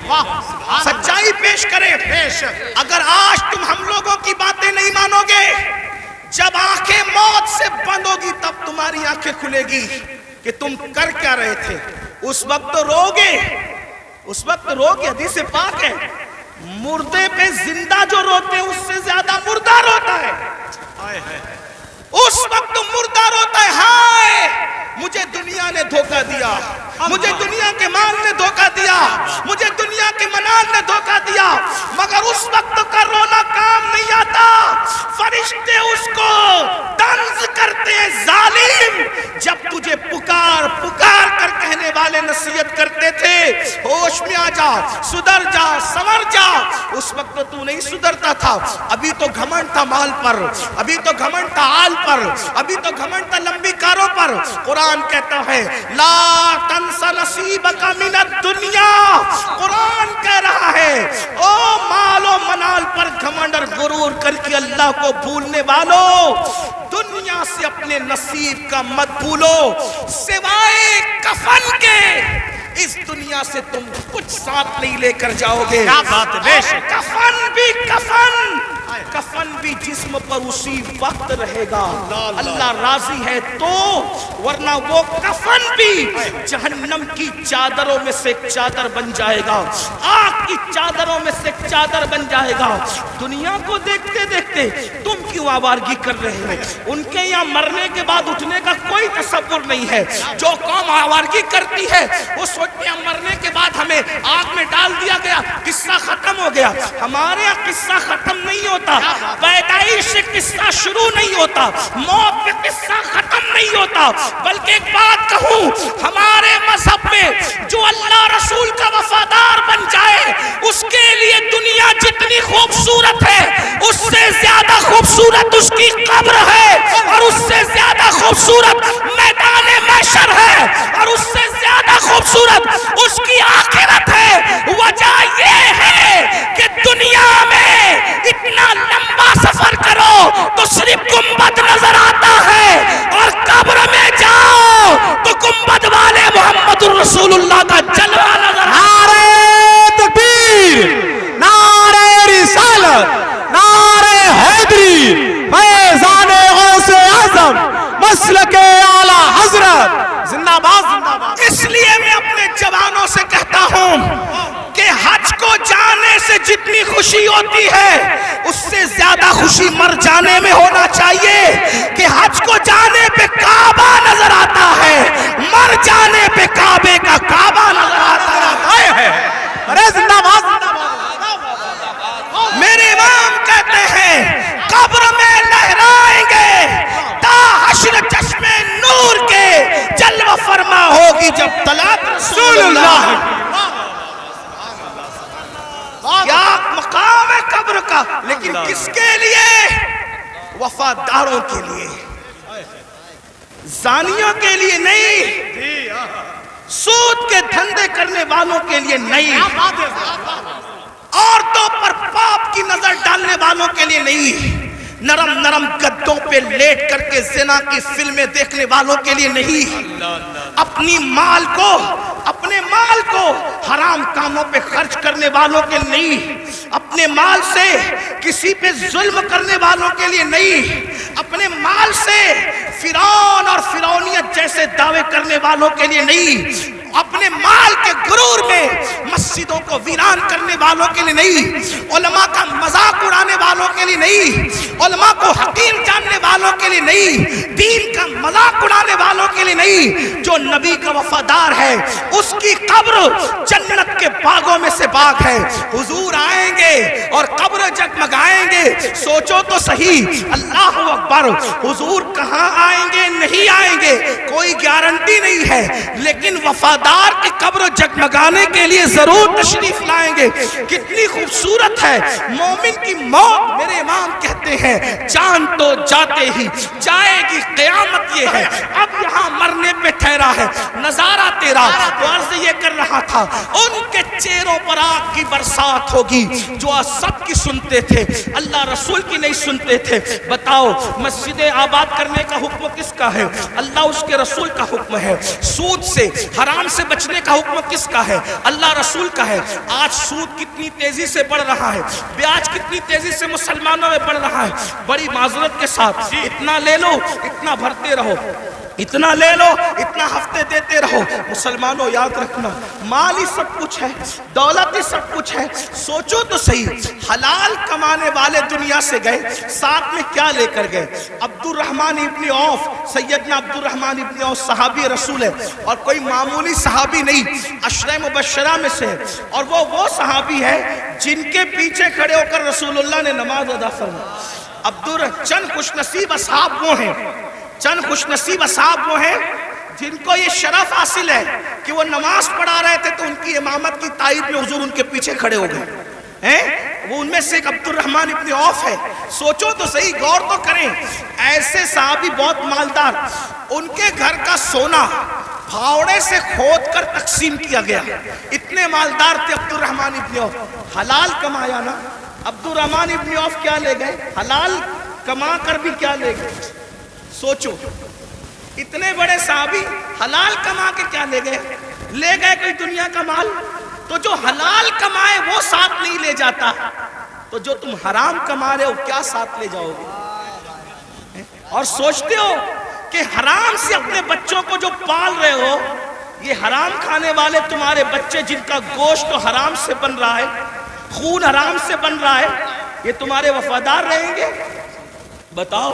واہ، سچائی پیش کرے. اگر آج تم ہم لوگوں کی باتیں نہیں مانو گے، جب آنکھیں موت سے بند ہوگی تب تمہاری آنکھیں کھلے گی کہ تم کر کیا رہے تھے. اس وقت تو روگے، اس وقت روگے. حدیث پاک ہے، مردے پہ زندہ جو روتے ہیں اس سے زیادہ مردہ روتا ہے. اس وقت مردہ روتا ہے، ہائے مجھے دنیا نے دھوکہ دیا، مجھے دنیا کے مال نے دھوکہ دیا، مجھے دنیا کے منال نے دھوکہ دیا. مگر اس وقت کا رونا کام نہیں آتا. فرشتے اس کو طنز کرتے ہیں، ظالم. جب تجھے پکار پکار کر کہنے والے نصیحت کرتے تھے ہوش میں آ جا، سدھر جا، سنور جا، اس وقت تو نہیں سدھرتا تھا. ابھی تو گھمنڈ تھا مال پر، ابھی تو گھمنڈ تھا آل پر، ابھی تو گھمنڈ تھا لمبی کاروں پر. قرآن کہتا ہے لا تنس نصیبک من الدنیا. قرآن کہہ رہا ہے او مال و منال پر گھمنڈ اور غرور کر کے اللہ کو بھولنے والوں، دنیا سے اپنے نصیب کا مت بھولو. سوائے کفن کے اس دنیا سے تم کچھ ساتھ نہیں لے کر جاؤ گے. کیا بات ہے، بے شک. کفن بھی کفن کفن بھی جسم پر اسی وقت رہے گا، اللہ راضی ہے تو، ورنہ وہ کفن بھی جہنم کی چادروں میں سے ایک چادر بن جائے گا، آگ کی چادروں میں سے ایک چادر بن جائے گا۔ دنیا کو دیکھتے دیکھتے تم کیوں آوارگی کر رہے ہو؟ ان کے یہاں مرنے کے بعد اٹھنے کا کوئی تصور نہیں ہے۔ جو قوم آوارگی کرتی ہے وہ سوچتے ہیں مرنے کے بعد ہمیں آگ میں ڈال دیا گیا، قصہ ختم ہو گیا۔ ہمارے یہاں قصہ ختم نہیں ہوتا، پیدائش سے قصہ شروع نہیں ہوتا، موت پہ قصہ ختم نہیں ہوتا، بلکہ ایک بات کہوں، ہمارے مذہب میں جو اللہ رسول کا وفادار بن جائے اس کے لیے دنیا جتنی خوبصورت ہے اس سے زیادہ خوبصورت اس کی قبر ہے، اور اس سے زیادہ خوبصورت میدان محشر ہے، اور اس سے زیادہ خوبصورت اس کی آخرت ہے۔ وجہ یہ ہے کہ دنیا میں اتنا لمبا سفر کرو تو صرف گنبد نظر آتا ہے، اور قبر میں جاؤ تو گنبد والے محمد الرسول اللہ کا جلوہ نظر آتا ہے۔ نعرہ تکبیر، نعرہ رسالت، نعرہ حیدری، فیضان غوث اعظم، مسلک اعلی حضرت، زندہ باد زندہ باد۔ اس لیے میں اپنے جوانوں سے کہتا ہوں کہ حج کو جانے سے جتنی خوشی ہوتی ہے اس سے زیادہ خوشی مر جانے میں ہونا چاہیے، کہ حج کو جانے پہ کعبہ نظر آتا ہے، مر جانے پہ کعبے کا کعبہ نظر آتا ہے۔ ارے زندہ باد زندہ باد۔ میرے امام کہتے ہیں قبر میں لہرائیں گے تا حشر چشم نور کے، جلوہ فرما ہوگی جب طلعت رسول اللہ۔ کیا مقام ہے قبر کا، لیکن کس کے لیے؟ وفاداروں کے لیے، زانیوں کے لیے نہیں، سود کے دھندے کرنے والوں کے لیے نہیں، عورتوں پر پاپ کی نظر ڈالنے والوں کے لیے نہیں، نرم نرم گدوں پہ لیٹ کر کے زنا کی فلمیں دیکھنے والوں کے لیے نہیں، اپنے مال کو حرام کاموں پہ خرچ کرنے والوں کے لیے نہیں، اپنے مال سے کسی پہ ظلم کرنے والوں کے لیے نہیں، اپنے مال سے فرعون اور فرعونیت جیسے دعوے کرنے والوں کے لیے نہیں، اپنے مال کے غرور میں مسجدوں کو ویران کرنے والوں کے لیے نہیں، علماء کا مذاق اڑانے والوں کے لیے نہیں، علماء کو حقیر جاننے والوں کے لیے نہیں، دین کا مذاق اڑانے والوں کے لیے نہیں۔ جو نبی کا وفادار ہے اس کی قبر جنت کے باغوں میں سے باغ ہے۔ حضور آئیں گے اور قبر جگمگائیں گے، سوچو تو صحیح، اللہ اکبر، حضور کہاں آئیں گے نہیں آئیں گے کوئی گارنٹی نہیں ہے، لیکن وفادار کی قبر جگمگانے کے لیے ضرور تشریف لائیں گے۔ کتنی خوبصورت ہے مومن کی موت۔ میرے امام کہتے ہیں جان تو جاتے ہی جائے گی قیامت، یہ ہے اب یہاں مرنے پہ ٹھہرا ہے نظارہ تیرا۔ تو عرض یہ کر رہا تھا ان کے چہروں پر آگ کی برسات ہوگی جو سب کی سنتے تھے، اللہ رسول کی نہیں سنتے تھے۔ بتاؤ مسجدیں آباد کرنے کا حکم کس کا ہے؟ اللہ اس کے رسول کا حکم ہے۔ سود سے حرام سے بچنے کا حکم کس کا ہے؟ اللہ رسول کا ہے۔ آج سود کتنی تیزی سے بڑھ رہا ہے، بیاج کتنی تیزی سے مسلمانوں میں بڑھ رہا ہے۔ بڑی معذرت کے ساتھ اتنا لے لو اتنا بھرتے رہو، اتنا لے لو اتنا ہفتے دیتے رہو۔ مسلمانوں یاد رکھنا مال ہی سب کچھ ہے، دولت ہی سب کچھ ہے۔ سوچو تو صحیح، حلال کمانے والے دنیا سے گئے، ساتھ میں کیا لے کر گئے؟ عبد الرحمن ابن عوف، سیدنا عبد الرحمن ابن عوف صحابی رسول ہے، اور کوئی معمولی صحابی نہیں، عشرہ مبشرہ میں سے، اور وہ صحابی ہے جن کے پیچھے کھڑے ہو کر رسول اللہ نے نماز ادا فرمائی۔ چند خوش نصیب اصحاب وہ ہیں، چند خوش نصیب اصحاب وہ ہیں جن کو یہ شرف حاصل ہے کہ وہ نماز پڑھا رہے تھے تو ان کی امامت کی تائید میں حضور ان کے پیچھے کھڑے ہو گئے۔ وہ ان میں سے ایک عبد الرحمن ابن عوف ہے۔ سوچو تو صحیح، غور تو کریں، ایسے صحابی بہت مالدار، ان کے گھر کا سونا پھاوڑے سے کھود کر تقسیم کیا گیا، اتنے مالدار تھے عبد الرحمن ابن عوف۔ حلال کمایا نا، عبد الرحمن ابن عوف کیا لے گئے؟ حلال کما کر بھی کیا لے گئے؟ سوچو، اتنے بڑے صحابی حلال کما کے کیا لے گئے؟ لے گئے کوئی دنیا کا مال؟ تو جو حلال کمائے وہ ساتھ نہیں لے جاتا، تو جو تم حرام کما رہے ہو کیا ساتھ لے جاؤ گے؟ اور سوچتے ہو کہ حرام سے اپنے بچوں کو جو پال رہے ہو، یہ حرام کھانے والے تمہارے بچے جن کا گوشت تو حرام سے بن رہا ہے، خون حرام سے بن رہا ہے، یہ تمہارے وفادار رہیں گے؟ بتاؤ،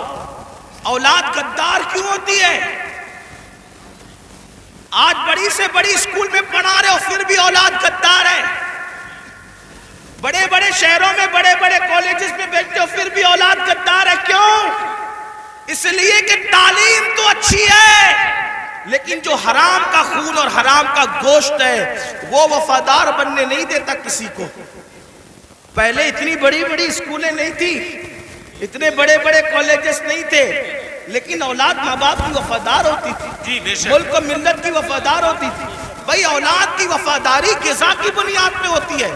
اولاد غدار کیوں ہوتی ہے؟ آج بڑی سے بڑی اسکول میں پڑھا رہے ہو پھر بھی اولاد غدار ہے، بڑے بڑے شہروں میں بڑے بڑے کالجز میں بیٹھتے ہو پھر بھی اولاد غدار ہے۔ کیوں؟ اس لیے کہ تعلیم تو اچھی ہے، لیکن جو حرام کا خون اور حرام کا گوشت ہے وہ وفادار بننے نہیں دیتا کسی کو۔ پہلے اتنی بڑی بڑی اسکولیں نہیں تھی، اتنے بڑے بڑے کالجز نہیں تھے، لیکن اولاد ماں باپ کی وفادار ہوتی تھی، ملک و ملت کی وفادار ہوتی تھی۔ بھائی اولاد کی وفاداری غذا کی بنیاد پہ ہوتی ہے،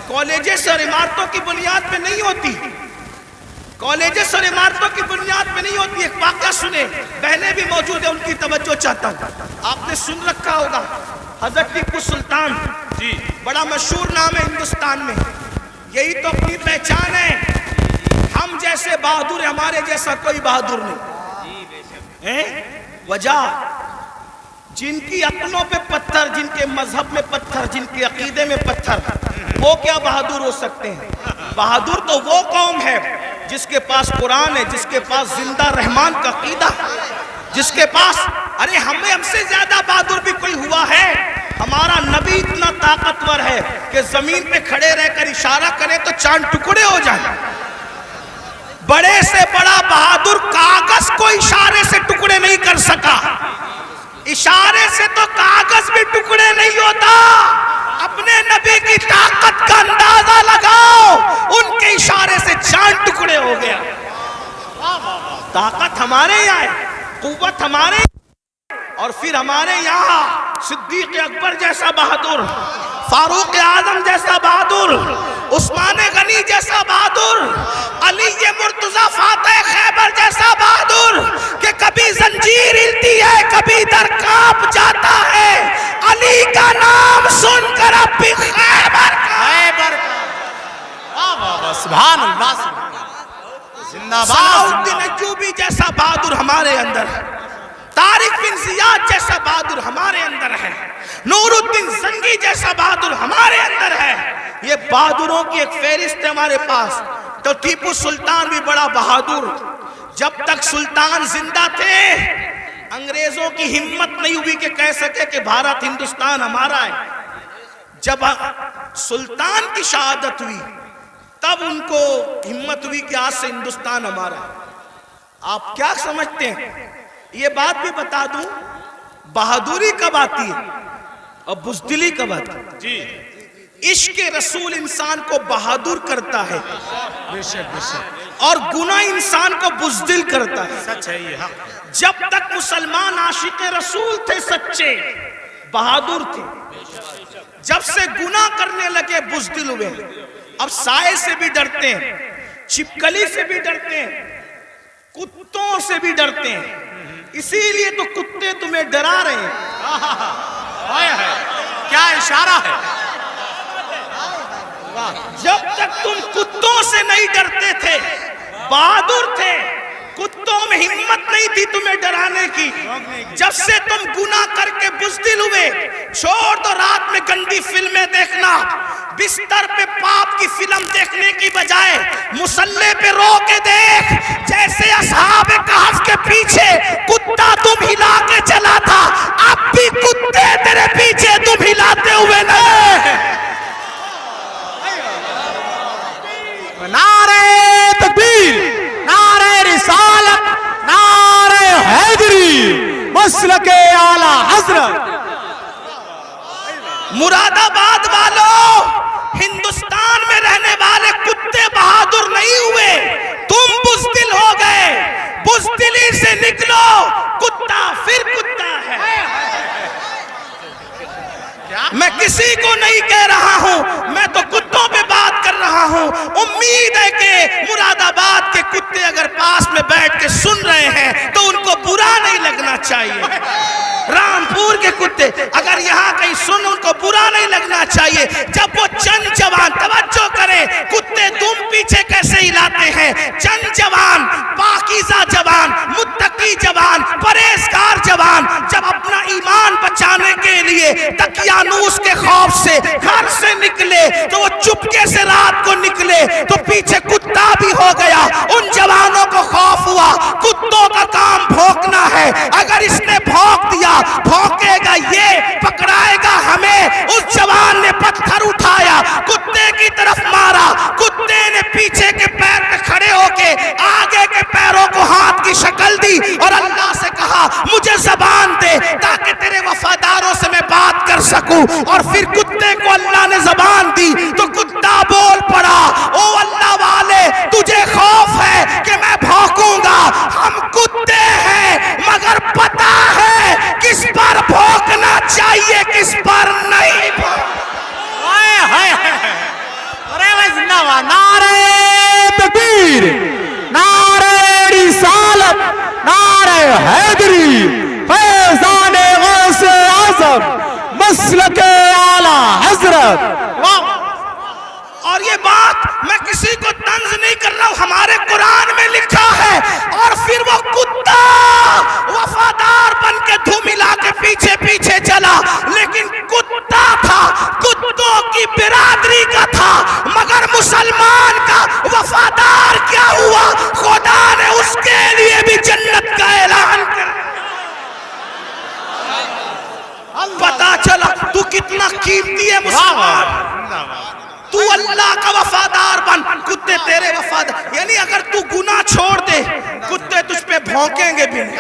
کالجز اور عمارتوں کی بنیاد پہ نہیں ہوتی، کالجز اور عمارتوں کی بنیاد پہ نہیں ہوتی۔ ایک واقعہ سنیں، بہنیں بھی موجود ہیں، ان کی توجہ چاہتا ہوں۔ آپ نے سن رکھا ہوگا حضرت ٹیپو سلطان، بڑا مشہور نام ہے ہندوستان میں، یہی تو اپنی پہچان ہے، ہم جیسے بہادر، ہمارے جیسا کوئی بہادر نہیں۔ وجہ جن کی عقلوں پہ پتھر، جن کے مذہب میں پتھر، جن کے عقیدے میں پتھر، وہ کیا بہادر ہو سکتے ہیں؟ بہادر تو وہ قوم ہے جس کے پاس قرآن ہے، جس کے پاس زندہ رحمان کا عقیدہ، جس کے پاس، ارے ہم سے زیادہ بہادر بھی کوئی ہوا ہے؟ ہمارا نبی اتنا طاقتور ہے کہ زمین پہ کھڑے رہ کر اشارہ کرے تو چاند ٹکڑے ہو جائیں۔ بڑے سے بڑا بہادر کاغذ کو اشارے سے ٹکڑے نہیں کر سکا، اشارے سے تو کاغذ بھی ٹکڑے نہیں ہوتا۔ اپنے نبی کی طاقت کا اندازہ لگاؤ، ان کے اشارے سے چاند ٹکڑے ہو گیا۔ طاقت ہمارے یہاں ہے، قوت ہمارے یہاں، اور پھر ہمارے یہاں صدیق اکبر جیسا بہادر، فاروق اعظم جیسا بہادر، عثمان غنی جیسا بہادر، علی مرتضی فاتح خیبر جیسا بہادر، کہ کبھی زنجیر ہلتی ہے کبھی در کانپ جاتا ہے، علی کا نام سن کر اب بھی خیبر سبحان اللہ، زندہ صلاح الدین ایوبی جیسا بہادر ہمارے اندر ہے، طارق بن زیاد جیسا بہادر ہمارے اندر ہے، نور الدین زنگی جیسا بہادر ہمارے اندر ہے۔ یہ بہادروں کی ایک فہرست ہے ہمارے پاس۔ تو ٹیپو سلطان بھی بڑا بہادر، جب تک سلطان زندہ تھے انگریزوں کی ہمت نہیں ہوئی کہ کہہ سکے کہ بھارت ہندوستان ہمارا ہے۔ جب سلطان کی شہادت ہوئی تب ان کو ہمت ہوئی کہ آج سے ہندوستان ہمارا ہے۔ آپ کیا سمجھتے ہیں؟ یہ بات بھی بتا دوں، بہادری کب آتی ہے اور بزدلی کب آتی ہے؟ جی، عشق رسول انسان کو بہادر کرتا ہے اور گناہ انسان کو بزدل کرتا ہے۔ سچ ہے یہ حق۔ جب تک مسلمان عاشق رسول تھے، سچے بہادر تھے، جب سے گناہ کرنے لگے بزدل ہوئے۔ اب سائے سے بھی ڈرتے ہیں، چھپکلی سے بھی ڈرتے ہیں، کتوں سے بھی ڈرتے ہیں، اسی لیے تو کتے تمہیں ڈرا رہے ہیں۔ کیا اشارہ ہے! جب تک تم کتوں سے نہیں ڈرتے تھے، بہادر تھے، کتوں میں ہمت نہیں تھی تمہیں ڈرانے کی، جب سے تم گناہ کر کے بزدل ہوئے، چھوڑ دو رات میں گندی فلمیں دیکھنا، بستر پہ پاپ کی فلم دیکھنے کی بجائے مصلی پہ رو کے دیکھ، جیسے اصحاب کہف کے پیچھے کتا تم ہلا کے چلا تھا، اب بھی کتے تیرے پیچھے تم ہلاتے ہوئے نہیں۔ نعرہ تکبیر، نعرہ رسالت، نعرہ حیدری، مسلک اعلی حضرت۔ مراد آباد والوں، ہندوستان میں رہنے والے کتے بہادر نہیں ہوئے، تم بزدل ہو گئے۔ بزدلی سے نکلو، کتا پھر کتا ہے۔ میں کسی کو نہیں کہہ رہا ہوں، میں تو کتوں پہ بات کر رہا ہوں۔ امید ہے کہ مراد آباد کے کتے اگر پاس میں بیٹھ کے سن رہے ہیں تو ان کو برا نہیں لگنا چاہیے۔ رامپور کے کتے اگر یہاں کہیں سن، ان کو برا نہیں لگنا چاہیے۔ جب وہ چند جوان توجہ کریں، کتے تم پیچھے نکلے تو وہ چپکے سے رات کو نکلے تو پیچھے کتا بھی ہو گیا. ان جوانوں کو خوف ہوا, کتوں کا کام بھونکنا ہے, اگر اس نے بھونک دیا, بھونکے گا یہ, پکڑائے گا ہمیں. اس جوان نے پتھر اٹھایا, کتے کی طرف مارا, کتے نے پیچھے کے پیر پہ کھڑے ہو کے آگے کے پیروں کو ہاتھ کی شکل دی اور اللہ سے کہا مجھے زبان دے تاکہ تیرے وفاداروں سے میں بات کر سکوں. اور پھر کتے کو اللہ نے زبان دی تو کتا بول پڑا, او اللہ والے تجھے خوف ہے کہ میں بھونکوں گا, ہم کتے ہیں مگر پتا ہے کس پر بھونکنا چاہیے کس پر نہیں. نعرہ تکبیر, نعرہ رسالت, نعرہ حیدری, فیضان غوث اعظم, مسلک اعلی حضرت. اور یہ بات میں کسی کو طنز نہیں کر رہا ہوں, ہمارے قرآن میں لکھا ہے. اور پھر وہ کتا وفادار بن کے دھو ملا کے پیچھے پیچھے چلا, لیکن کتا تھا, کتوں کی برادری کا تھا, مگر مسلمان کا وفادار کیا ہوا, خدا نے اس کے لیے بھی جنت کا اعلان کر دیا. پتا چلا تو کتنا قیمتی ہے مسلمان. تو اللہ کا وفادار بن, کتے تیرے وفادار. یعنی اگر تو گناہ چھوڑ دے کتے تجھ پہ بھونکیں گے بھی نہیں.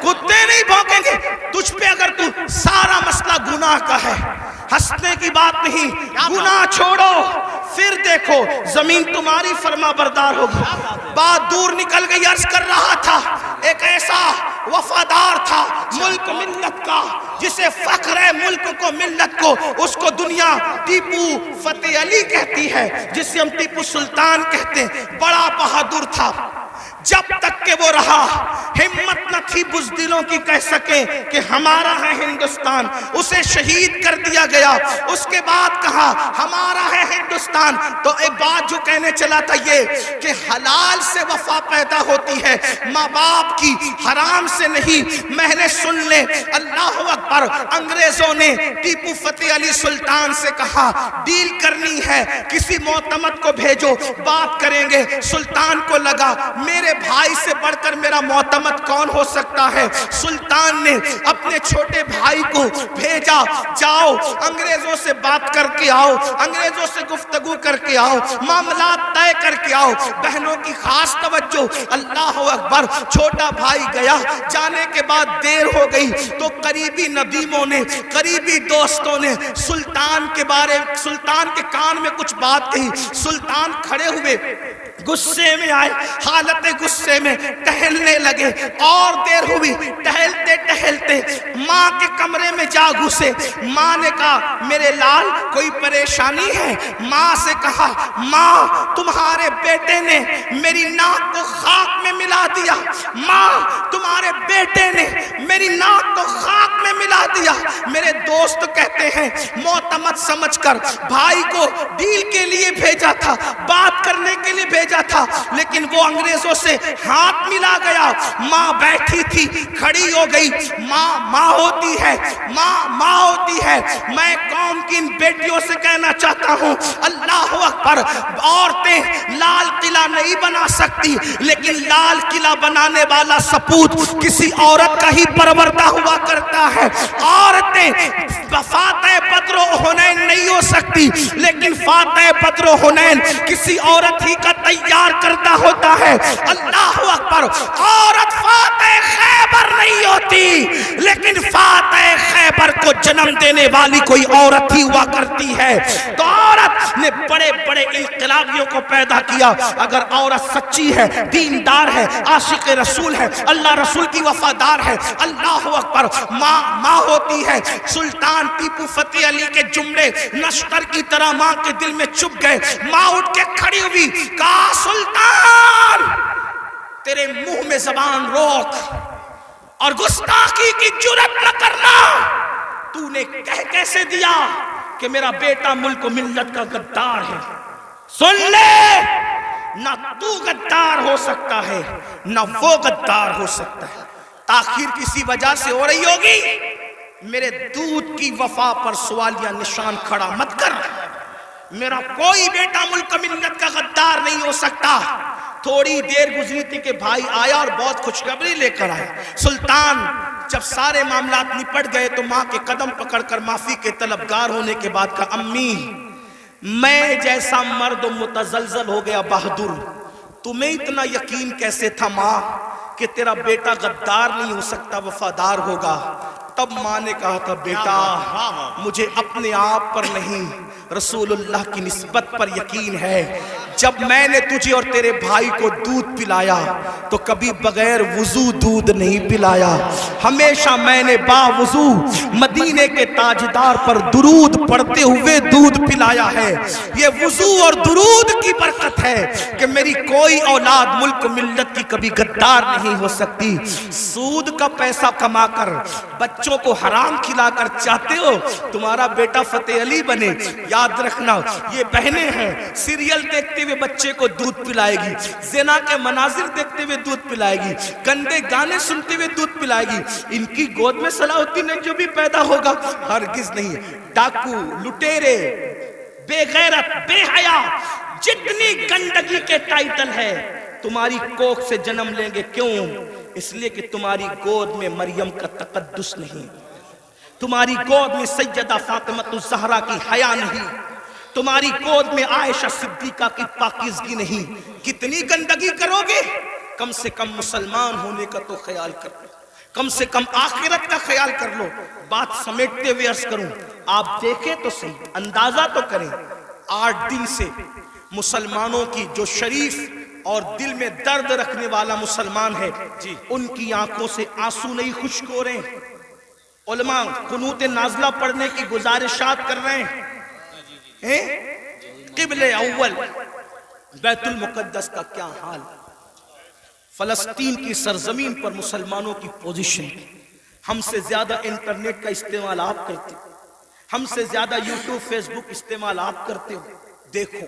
کتے نہیں بھونکیں گے تجھ پہ اگر تو سارا مسئلہ گناہ کا ہے. ہنسنے کی بات نہیں, گناہ چھوڑو پھر دیکھو زمین تمہاری فرما بردار ہوگی. بات دور نکل گئی. عرض کر رہا تھا ایک ایسا وفادار تھا ملک ملت کا جسے فخر ہے ملک کو ملت کو, اس کو دنیا ٹیپو فتح علی کہتی ہے, جسے ہم ٹیپو سلطان کہتے ہیں. بڑا بہادر تھا, جب تک کہ وہ رہا ہمت نہ تھی بزدلوں کی کہہ سکے کہ ہمارا ہے ہندوستان. اسے شہید کر دیا گیا. اس کے بعد کہا ہمارا ہے ہندوستان. تو ایک بات جو کہنے چلا تھا یہ کہ حلال سے وفا پیدا ہوتی ہے, ماں باپ کی, حرام سے نہیں. میں نے سن لے, اللہ اکبر. انگریزوں نے ٹیپو فتح علی سلطان سے کہا ڈیل کرنی ہے, کسی معتمد کو بھیجو, بات کریں گے. سلطان کو لگا میرے بھائی سے بڑھ کر میرا معتمد کون ہو سکتا ہے. سلطان نے اپنے چھوٹے بھائی کو بھیجا, جاؤ انگریزوں سے بات کر کے آؤ, انگریزوں سے گفتگو کر کے آؤ, معاملات طے کر کے آؤ. بہنوں کی خاص توجہ. اللہ اکبر. چھوٹا بھائی گیا, جانے کے بعد دیر ہو گئی تو قریبی ندیموں نے, قریبی دوستوں نے سلطان کے کان میں کچھ بات کہی. سلطان کھڑے ہوئے, غصے میں آئے, حالت غصے میں ٹہلنے لگے. اور دیر ہوئی, ٹہلتے ٹہلتے ماں کے کمرے میں جا گھسے. ماں نے کہا میرے لال کوئی پریشانی ہے. ماں سے کہا ماں تمہارے بیٹے نے میری ناک کو خاک میں ملا دیا. ماں تمہارے بیٹے نے میری ناک کو خاک میں ملا دیا. میرے دوست کہتے ہیں معتمد سمجھ کر بھائی کو ڈیل کے لیے بھیجا تھا, بات کرنے کے لیے بھیجا تھا, لیکن وہ انگریزوں سے ہاتھ ملا گیا. ماں بیٹھی تھی, کھڑی ہو گئی. ماں ہوتی ہے, ماں ہوتی ہے. میں قوم کی ان بیٹیوں سے کہنا چاہتا ہوں اللہ اکبر. عورتیں لال قلعہ نہیں بنا سکتی, لیکن لال قلعہ بنانے والا سپوت کسی عورت کا ہی پروردہ ہوا کرتا ہے. عورتیں فاتح بدر و حنین نہیں ہو سکتی, لیکن فاتح بدر و حنین کسی عورت ہی کا تیار کردہ ہوتا ہے. اللہ اکبر. عورت فاتح خیبر نہیں ہوتی, لیکن فاتح خیبر کو جنم دینے والی کوئی عورت ہی ہوا کرتی ہے. تو عورت نے بڑے بڑے انقلابیوں کو پیدا کیا. اگر عورت سچی ہے, دیندار ہے, عاشق رسول ہے, اللہ رسول کی وفادار ہے, اللہ اکبر. ماں ہوتی ہے. سلطان ٹیپو فتح علی کے جملے نشتر کی طرح ماں کے دل میں چپ گئے. ماں اٹھ کے کھڑی ہوئی, کہا سلطان تیرے منہ میں زبان روک اور گستاخی کی جرات نہ کرنا. تو نے کہہ کیسے دیا کہ میرا بیٹا ملک و ملت کا غدار ہے. سن لے, نہ تو غدار ہو سکتا ہے نہ وہ غدار ہو سکتا ہے. تاخیر کسی وجہ سے ہو رہی ہوگی, میرے دودھ کی وفا پر سوالیہ نشان کھڑا مت کر. میرا کوئی بیٹا ملک ملت کا غدار نہیں ہو سکتا. تھوڑی دیر گزری تھی کہ بھائی آیا اور بہت خوشخبری لے کر آیا. سلطان جب سارے معاملات نپٹ گئے تو ماں کے قدم پکڑ کر معافی کے طلبگار ہونے کے بعد کہا امی میں جیسا مرد متزلزل ہو گیا بہادر. تمہیں اتنا یقین کیسے تھا ماں کہ تیرا بیٹا غدار نہیں ہو سکتا وفادار ہوگا؟ تب ماں نے کہا تھا بیٹا مجھے اپنے آپ پر نہیں رسول اللہ کی نسبت پر یقین ہے. جب میں نے تجھے اور تیرے بھائی کو دودھ پلایا تو کبھی بغیر وضو دودھ نہیں پلایا. ہمیشہ میں نے باوضو مدینے کے تاجدار پر درود پڑھتے ہوئے دودھ پلایا ہے. یہ وضو اور درود کی برکت ہے کہ میری کوئی اولاد ملک ملت کی کبھی غدار نہیں ہو سکتی. سود کا پیسہ کما کر بچوں کو حرام کھلا کر چاہتے ہو تمہارا بیٹا فتح علی بنے؟ یاد رکھنا یہ بہنیں ہیں سیریل دیکھتے ہوئے بچے کو دودھ پلائے گی, زنا کے مناظر دیکھتے ہوئے دودھ پلائے گی, گندے گانے سنتے ہوئے دودھ پلائے گی. ان کی گود میں صلاح الدین جو بھی پیدا ہوگا ہرگز نہیں. ڈاکو, لٹیرے, بے غیرت, بے حیا, جتنی گندگی کے ٹائٹل ہے تمہاری کوکھ سے جنم لیں گے. کیوں؟ اس لیے کہ تمہاری گود میں مریم کا تقدس نہیں, تمہاری گود میں سیدہ فاطمہ الزہرا کی حیا نہیں, تمہاری گود میں عائشہ صدیقہ کی پاکیزگی نہیں. کتنی گندگی کرو گے؟ کم سے کم مسلمان ہونے کا تو خیال کر لو, کم سے کم آخرت کا خیال کر لو. بات سمیٹتے ہوئے عرض کروں, آپ دیکھیں تو صحیح, اندازہ تو کریں. 8 دن سے مسلمانوں کی جو شریف اور دل میں درد رکھنے والا مسلمان ہے ان کی آنکھوں سے آنسو نہیں خشک ہو رہے ہیں. علماء قنوت نازلہ پڑھنے کی گزارشات کر رہے ہیں. قبل اول بیت المقدس کا کیا حال, فلسطین کی سرزمین پر مسلمانوں کی پوزیشن. ہم سے زیادہ انٹرنیٹ کا استعمال آپ کرتے ہو, ہم سے زیادہ یوٹیوب فیس بک استعمال آپ کرتے ہو. دیکھو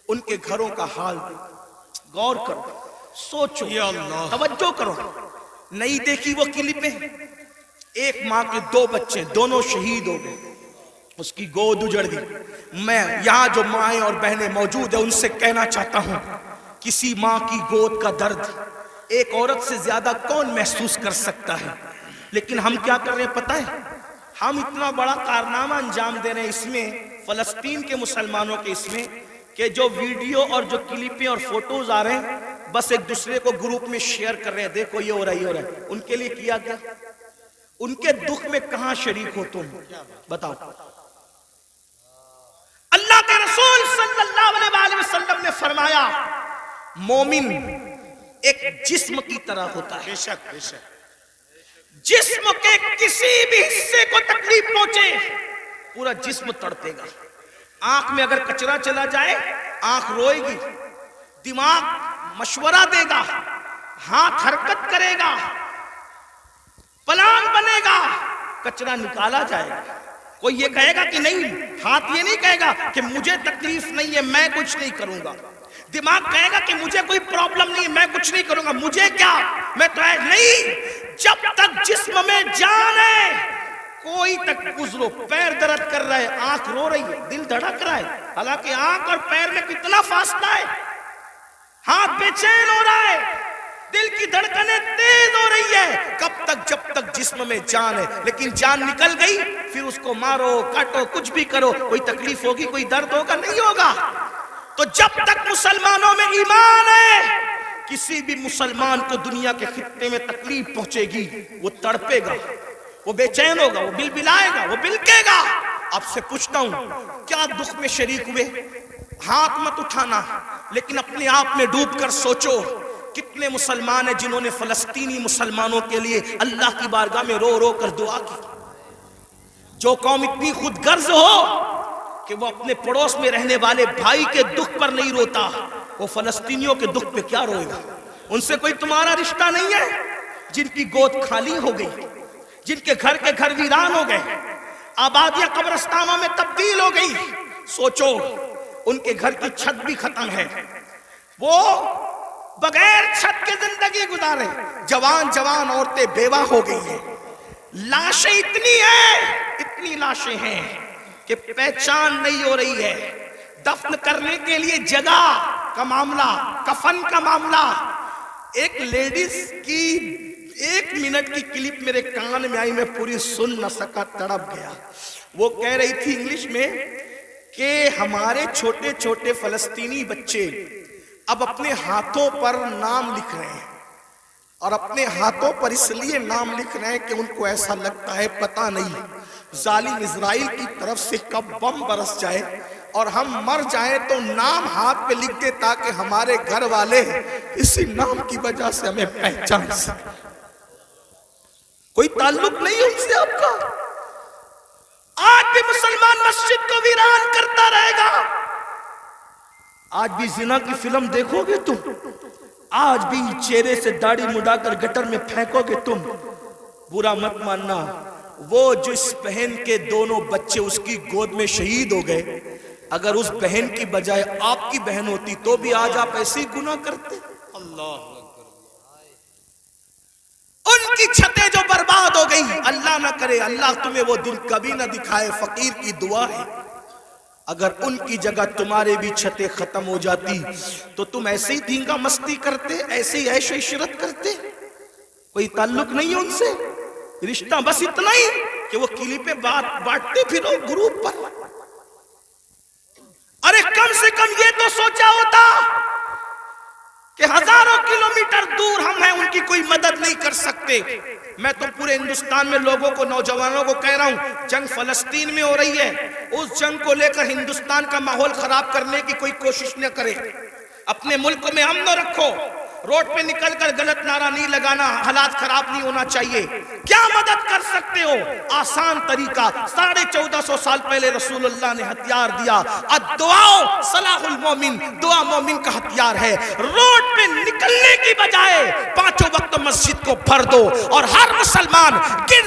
ان کے گھروں کا حال, غور کرو, سوچو, توجہ کرو. نہیں دیکھی وہ کلپیں؟ ایک ماں کے 2 بچے دونوں شہید ہو گئے, اس کی گود اجڑ گئی. میں یہاں جو مائیں اور بہنیں موجود ہیں ان سے کہنا چاہتا ہوں کسی ماں کی گود کا درد ایک عورت سے زیادہ کون محسوس کر سکتا ہے. لیکن ہم کیا کر رہے ہیں پتہ ہے؟ ہم اتنا بڑا کارنامہ انجام دے رہے ہیں اس میں, فلسطین کے مسلمانوں کے اس میں, کہ جو ویڈیو اور جو کلپیں اور فوٹوز آ رہے ہیں بس ایک دوسرے کو گروپ میں شیئر کر رہے ہیں, دیکھو یہ ہو رہا ہے, یہ ہو رہا ہے. ان کے لیے کیا کیا؟ ان کے دکھ میں کہاں شریک ہو تم؟ بتاؤ. اللہ کے رسول صلی اللہ علیہ وسلم نے فرمایا مومن ایک جسم کی طرح ہوتا ہے. جسم کے کسی بھی حصے کو تکلیف پہنچے پورا جسم تڑپے گا. آنکھ میں اگر کچرا چلا جائے آنکھ روئے گی, دماغ مشورہ دے گا, ہاتھ حرکت کرے گا, پلان بنے گا, کچرا نکالا جائے گا. کوئی یہ کہے گا کہ نہیں, ہاتھ یہ نہیں کہے گا کہ مجھے تکلیف نہیں ہے میں کچھ نہیں کروں گا. دماغ کہے گا کہ مجھے کوئی پرابلم نہیں ہے میں کچھ نہیں کروں گا, مجھے کیا, میں تو نہیں. جب تک جسم میں جان ہے کوئی تک گزرو, پیر درد کر رہا ہے, آنکھ رو رہی ہے, دل دھڑک رہا ہے, حالانکہ آنکھ اور پیر میں کتنا فاصلہ ہے, ہاتھ بے چین ہو رہا ہے, دل کی دھڑکنیں تیز ہو رہی ہے. کب تک؟ جب تک جسم میں جان ہے. لیکن جان نکل گئی پھر اس کو مارو کاٹو کچھ بھی کرو, کوئی تکلیف ہوگی, کوئی درد ہوگا, نہیں ہوگا. تو جب تک مسلمانوں میں ایمان ہے کسی بھی مسلمان کو دنیا کے خطے میں تکلیف پہنچے گی وہ تڑپے گا, وہ بے چین ہوگا, وہ بلبلائے گا, وہ بلکے گا. آپ سے پوچھتا ہوں کیا دکھ میں شریک ہوئے؟ ہاتھ مت اٹھانا, لیکن اپنے آپ میں ڈوب کر سوچو کتنے مسلمان ہیں جنہوں نے فلسطینی مسلمانوں کے لیے اللہ کی بارگاہ میں رو رو کر دعا کی. جو قوم اتنی خود غرض ہو کہ وہ اپنے پڑوس میں رہنے والے بھائی کے دکھ پر نہیں روتا, وہ فلسطینیوں کے دکھ پہ کیا روئے گا؟ ان سے کوئی تمہارا رشتہ نہیں ہے جن کی گود خالی ہو گئی, جن کے گھر ویران ہو گئے, آبادیاں قبرستانوں میں تبدیل ہو گئی. سوچو ان کے گھر کی چھت بھی ختم ہے, وہ بغیر چھت کے زندگی گزارے. جوان عورتیں بیوہ ہو گئی ہیں, لاشیں اتنی لاشیں ہیں کہ پہچان نہیں ہو رہی ہے. دفن کرنے کے لیے جگہ کا معاملہ, کفن کا معاملہ. ایک لیڈیز کی 1 منٹ کی کلپ میرے کان میں آئی, میں پوری سن نہ سکا, تڑپ گیا. وہ کہہ رہی تھی انگلش میں کہ ہمارے چھوٹے چھوٹے فلسطینی بچے اب اپنے ہاتھوں پر نام لکھ رہے ہیں, اور اپنے ہاتھوں پر اس لیے نام لکھ رہے ہیں کہ ان کو ایسا لگتا ہے پتہ نہیں ظالم اسرائیل کی طرف سے کب بم برس جائے اور ہم مر جائیں تو نام ہاتھ پہ لکھ دے تاکہ ہمارے گھر والے اسی نام کی وجہ سے ہمیں پہچان سکیں. کوئی تعلق نہیں ان سے آپ کا. آج بھی مسلمان مسجد کو ویران کرتا رہے گا. آج بھی زنا کی فلم دیکھو گے تم, آج بھی چہرے سے داڑھی مڈا کر گٹر میں پھینکو گے تم. برا مت ماننا, وہ جس بہن کے دونوں بچے اس کی گود میں شہید ہو گئے, اگر اس بہن کی بجائے آپ کی بہن ہوتی تو بھی آج آپ ایسے ہی گناہ کرتے. اللہ ان کی چھتیں جو برباد ہو گئی, اللہ نہ کرے, اللہ تمہیں وہ دن کبھی نہ دکھائے, فقیر کی دعا ہے. اگر ان کی جگہ تمہارے بھی چھتیں ختم ہو جاتی تو تم ایسے ہی دھینگا مستی کرتے, ایسے ہی عیش و عشرت کرتے. کوئی تعلق نہیں ان سے, رشتہ بس اتنا ہی کہ وہ کلی پہ بانٹتے پھرو گروپ پر. ارے کم سے کم یہ تو سوچا ہوتا کہ ہزاروں کلومیٹر دور ہم ہیں, ان کی کوئی مدد نہیں کر سکتے. میں تو پورے ہندوستان میں لوگوں کو, نوجوانوں کو کہہ رہا ہوں, جنگ فلسطین میں ہو رہی ہے, اس جنگ کو لے کر ہندوستان کا ماحول خراب کرنے کی کوئی کوشش نہ کرے. اپنے ملک میں امن رکھو, روڈ پہ نکل کر غلط نعرہ نہیں لگانا, حالات خراب نہیں ہونا چاہیے. کیا مدد کر سکتے ہو؟ آسان طریقہ, 1450 سال پہلے رسول اللہ نے ہتھیار دیا, الدعاء صلاح المومن, دعا مومن کا ہتھیار ہے. روڈ پہ نکلنے کی بجائے 5 وقت مسجد کو بھر دو, اور ہر مسلمان گڑ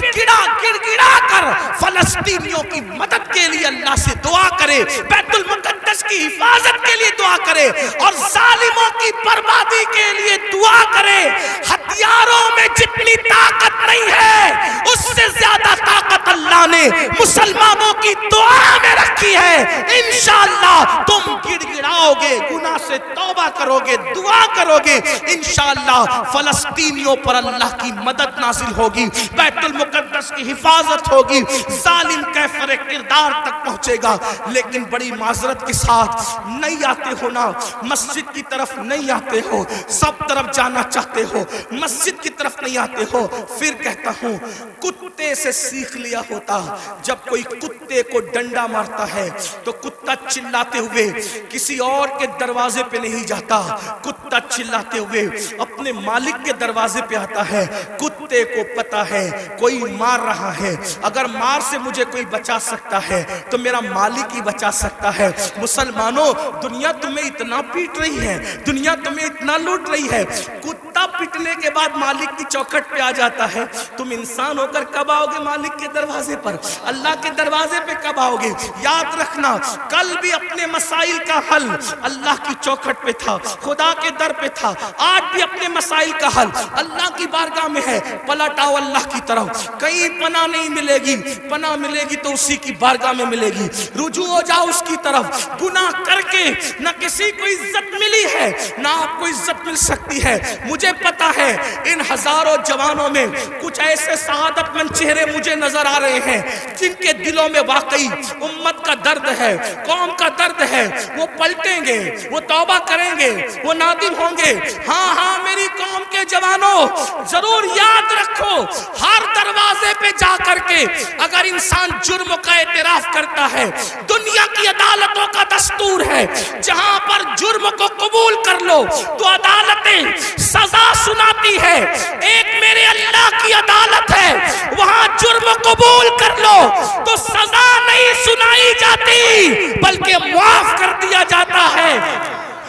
گڑا کر فلسطینیوں کی مدد کے لیے اللہ سے دعا کرے, بیت المقدس کی حفاظت کے لیے دعا کرے, اور ظالموں کی بربادی کے لیے دعا کرے. ہتھیاروں میں جتنی طاقت نہیں ہے اس سے زیادہ طاقت اللہ نے مسلمانوں کی دعا میں رکھی ہے. انشاءاللہ تم گڑ گڑاؤ گے, گناہ سے توبہ کرو گے, دعا کرو گے, انشاءاللہ فلسطینیوں پر اللہ کی مدد نازل ہوگی, بیت المقدس کی حفاظت ہوگی, ظالم کیفر کردار تک پہنچے گا. لیکن بڑی معذرت کے ساتھ نہیں آتے ہو نا, مسجد کی طرف نہیں آتے ہو, سب طرف جانا چاہتے ہو, مسجد کی طرف نہیں آتے ہو. پھر کہتا ہوں, کتے سے سیکھ لیا ہوتا. جب کوئی کتے کو ڈنڈا مارتا ہے تو کتا چلاتے ہوئے کسی اور کے دروازے پہ نہیں جاتا, کتا چلاتے ہوئے اپنے مالک کے دروازے پہ آتا ہے. کتے کو پتا ہے کوئی مار رہا ہے, اگر مار سے مجھے کوئی بچا سکتا ہے تو میرا مالک ہی بچا سکتا ہے. مسلمانوں, دنیا تمہیں اتنا پیٹ رہی ہے, دنیا تمہیں اتنا لوٹ رہی ہے, کتا پیٹنے کے بعد مالک کی چوکھٹ پہ آ جاتا ہے. تم انسان ہو کر کب آؤ گے مالک کے دروازے پر, اللہ کے دروازے پہ کب آؤ گے؟ یاد رکھنا, کل بھی اپنے مسائل کا حل اللہ کی چوکھٹ پہ تھا, خدا کے در پہ تھا, آج بھی اپنے مسائل کا حل اللہ کی بارگاہ میں ہے. پلٹ آؤ اللہ کی طرف, کہیں پناہ نہیں ملے گی, پناہ ملے گی تو اسی کی بارگاہ میں ملے گی. رجوع ہو جاؤ اس کی طرف. گناہ کر کے نہ کسی کو عزت ملی ہے نہ آپ کو عزت مل سکتی ہے. مجھے پتا ہے ان ہزاروں جوانوں میں کچھ ایسے سعادت مند چہرے مجھے نظر آ رہے ہیں جن کے دلوں میں واقعی امت کا درد ہے, قوم کا درد ہے. وہ پلٹیں گے, وہ توبہ کریں گے, وہ نادم ہوں گے. ہاں ہاں میری قوم کے جوانوں, ضرور یاد رکھو, ہر دروازے پہ جا کر کے اگر انسان جرم کا اعتراف کرتا ہے, دنیا کی عدالتوں کا دستور ہے جہاں پر جرم کو قبول کر لو تو عدالتیں سزا سناتی ہے. ایک میرے اللہ کی عدالت ہے, وہاں جرم قبول کر لو تو سزا نہیں سنائی جاتی بلکہ معاف کر دیا جاتا ہے.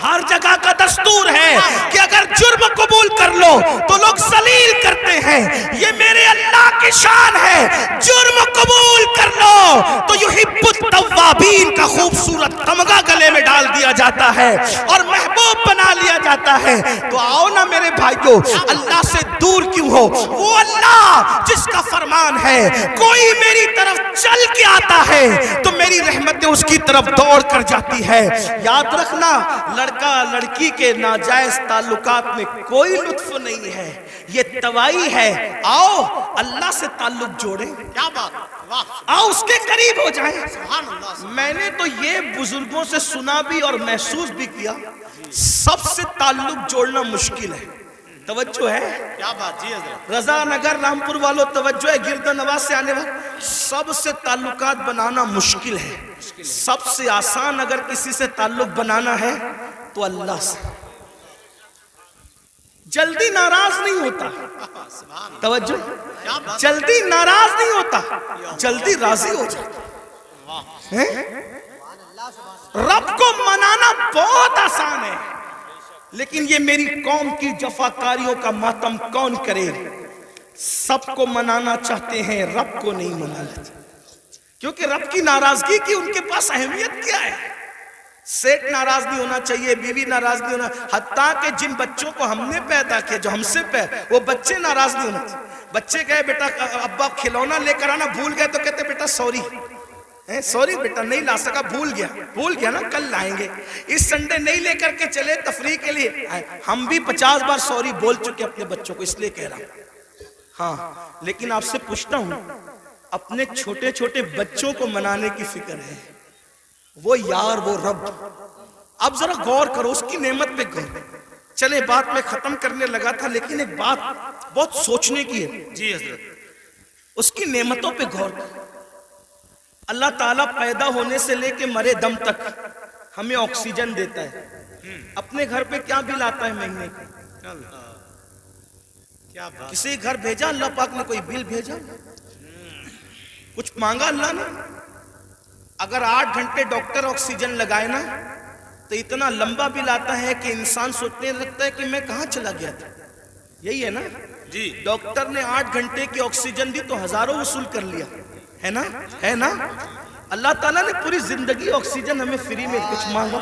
ہر جگہ کا دستور ہے کہ اگر جرم قبول کر لو تو لوگ ذلیل کرتے ہیں. یہ میرے اللہ کی شان ہے, جرم قبول کر لو تو یحب التوابین کا خوبصورت تمغہ گلے میں ڈال دیا جاتا ہے اور محبوب بنا لیا کہتا ہے تو آؤ نا میرے بھائیو، اللہ سے دور کیوں ہو؟ وہ اللہ جس کا فرمان ہے کوئی میری طرف چل کے آتا ہے تو میری رحمتیں اس کی طرف دوڑ کر جاتی ہے۔ یاد رکھنا، لڑکا لڑکی کے ناجائز تعلقات میں کوئی لطف نہیں ہے، یہ توائی ہے۔ آؤ اللہ سے تعلق جوڑیں، کیا بات، واہ، آؤ اس کے قریب ہو جائیں۔ سبحان اللہ۔ میں نے تو یہ بزرگوں سے سنا بھی اور محسوس بھی کیا، سب سے تعلق جوڑنا مشکل ہے۔ توجہ ہے؟ کیا بات جی حضرت، رضا نگر رامپور والوں توجہ ہے، گرد نواز سے آنے والے سب سے تعلقات بنانا مشکل ہے۔ سب سے آسان اگر کسی سے تعلق بنانا ہے تو اللہ سے۔ جلدی ناراض نہیں ہوتا، توجہ، جلدی ناراض نہیں ہوتا، جلدی راضی ہو جاتا ہے۔ رب کو منانا بہت آسان ہے، لیکن یہ میری قوم کی جفاکاریوں کا ماتم کون کرے؟ سب کو منانا چاہتے ہیں، رب کو نہیں منانا چاہتے، کیونکہ رب کی ناراضگی کی ان کے پاس اہمیت کیا ہے؟ سیٹ ناراض نہیں ہونا چاہیے، بیوی ناراض نہیں ہونا، حتیٰ کہ جن بچوں کو ہم نے پیدا کیا، جو ہم سے وہ بچے ناراض نہیں ہونا چاہیے۔ بچے کہے بیٹا ابا کھلونا لے کر آنا، بھول گئے تو کہتے بیٹا سوری، سوری بیٹا نہیں لا سکا، بھول گیا نا، کل لائیں گے۔ اس سنڈے نہیں لے کر کے چلے تفریح کے لیے، ہم بھی 50 بار سوری بول چکے اپنے بچوں کو، اس لیے کہہ رہا ہوں۔ ہاں لیکن آپ سے پوچھتا ہوں، اپنے چھوٹے چھوٹے بچوں کو منانے کی فکر ہے؟ وہ یار، وہ رب، اب ذرا غور کرو اس کی نعمت پہ غور۔ چلے بات میں ختم کرنے لگا تھا، لیکن ایک بات بہت سوچنے کی ہے جی حضرت، اس کی نعمتوں پہ غور کرو۔ اللہ تعالیٰ پیدا ہونے سے لے کے مرے دم تک ہمیں آکسیجن دیتا ہے، اپنے گھر پہ کیا بل آتا ہے مہینے کا؟ کیا بات، کسی گھر بھیجا اللہ پاک نے کوئی بل بھیجا؟ کچھ مانگا اللہ نے؟ اگر 8 گھنٹے ڈاکٹر آکسیجن لگائے نا تو اتنا لمبا بل آتا ہے کہ انسان سوچنے لگتا ہے کہ میں کہاں چلا گیا تھا۔ یہی ہے نا جی ڈاکٹر نے 8 گھنٹے کی آکسیجن دی تو ہزاروں وصول کر لیا، ہے نا؟ اللہ تعالیٰ نے پوری زندگی آکسیجن ہمیں فری میں، کچھ مانگا؟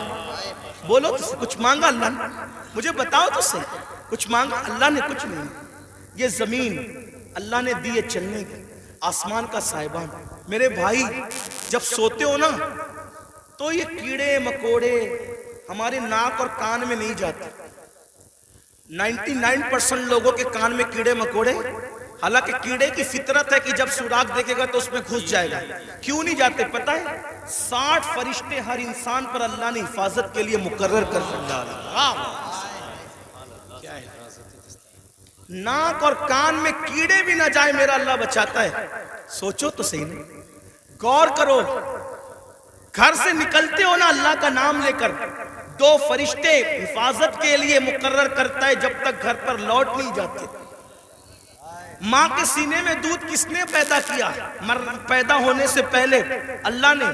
بولو تو کچھ مانگا اللہ نے؟ مجھے بتاؤ تو صحیح، کچھ مانگا اللہ نے؟ کچھ نہیں۔ یہ زمین اللہ نے دی ہے چلنے کی، آسمان کا سائبان۔ میرے بھائی جب سوتے ہو نا تو یہ کیڑے مکوڑے ہمارے ناک اور کان میں نہیں جاتے۔ 99% لوگوں کے کان میں کیڑے مکوڑے، حالانکہ کیڑے کی فطرت ہے کہ جب سوراخ دیکھے گا تو اس میں گھس جائے گا۔ کیوں نہیں جاتے پتہ ہے؟ 60 فرشتے ہر انسان پر اللہ نے حفاظت کے لیے مقرر کر رکھا ہے۔ ناک اور کان میں کیڑے بھی نہ جائے میرا اللہ بچاتا ہے۔ سوچو تو صحیح نہیں، غور کرو۔ گھر سے نکلتے ہو نا اللہ کا نام لے کر، 2 فرشتے حفاظت کے لیے مقرر کرتا ہے جب تک گھر پر لوٹ نہیں جاتے۔ ماں کے سینے میں دودھ کس نے پیدا کیا؟ پیدا ہونے سے پہلے اللہ نے،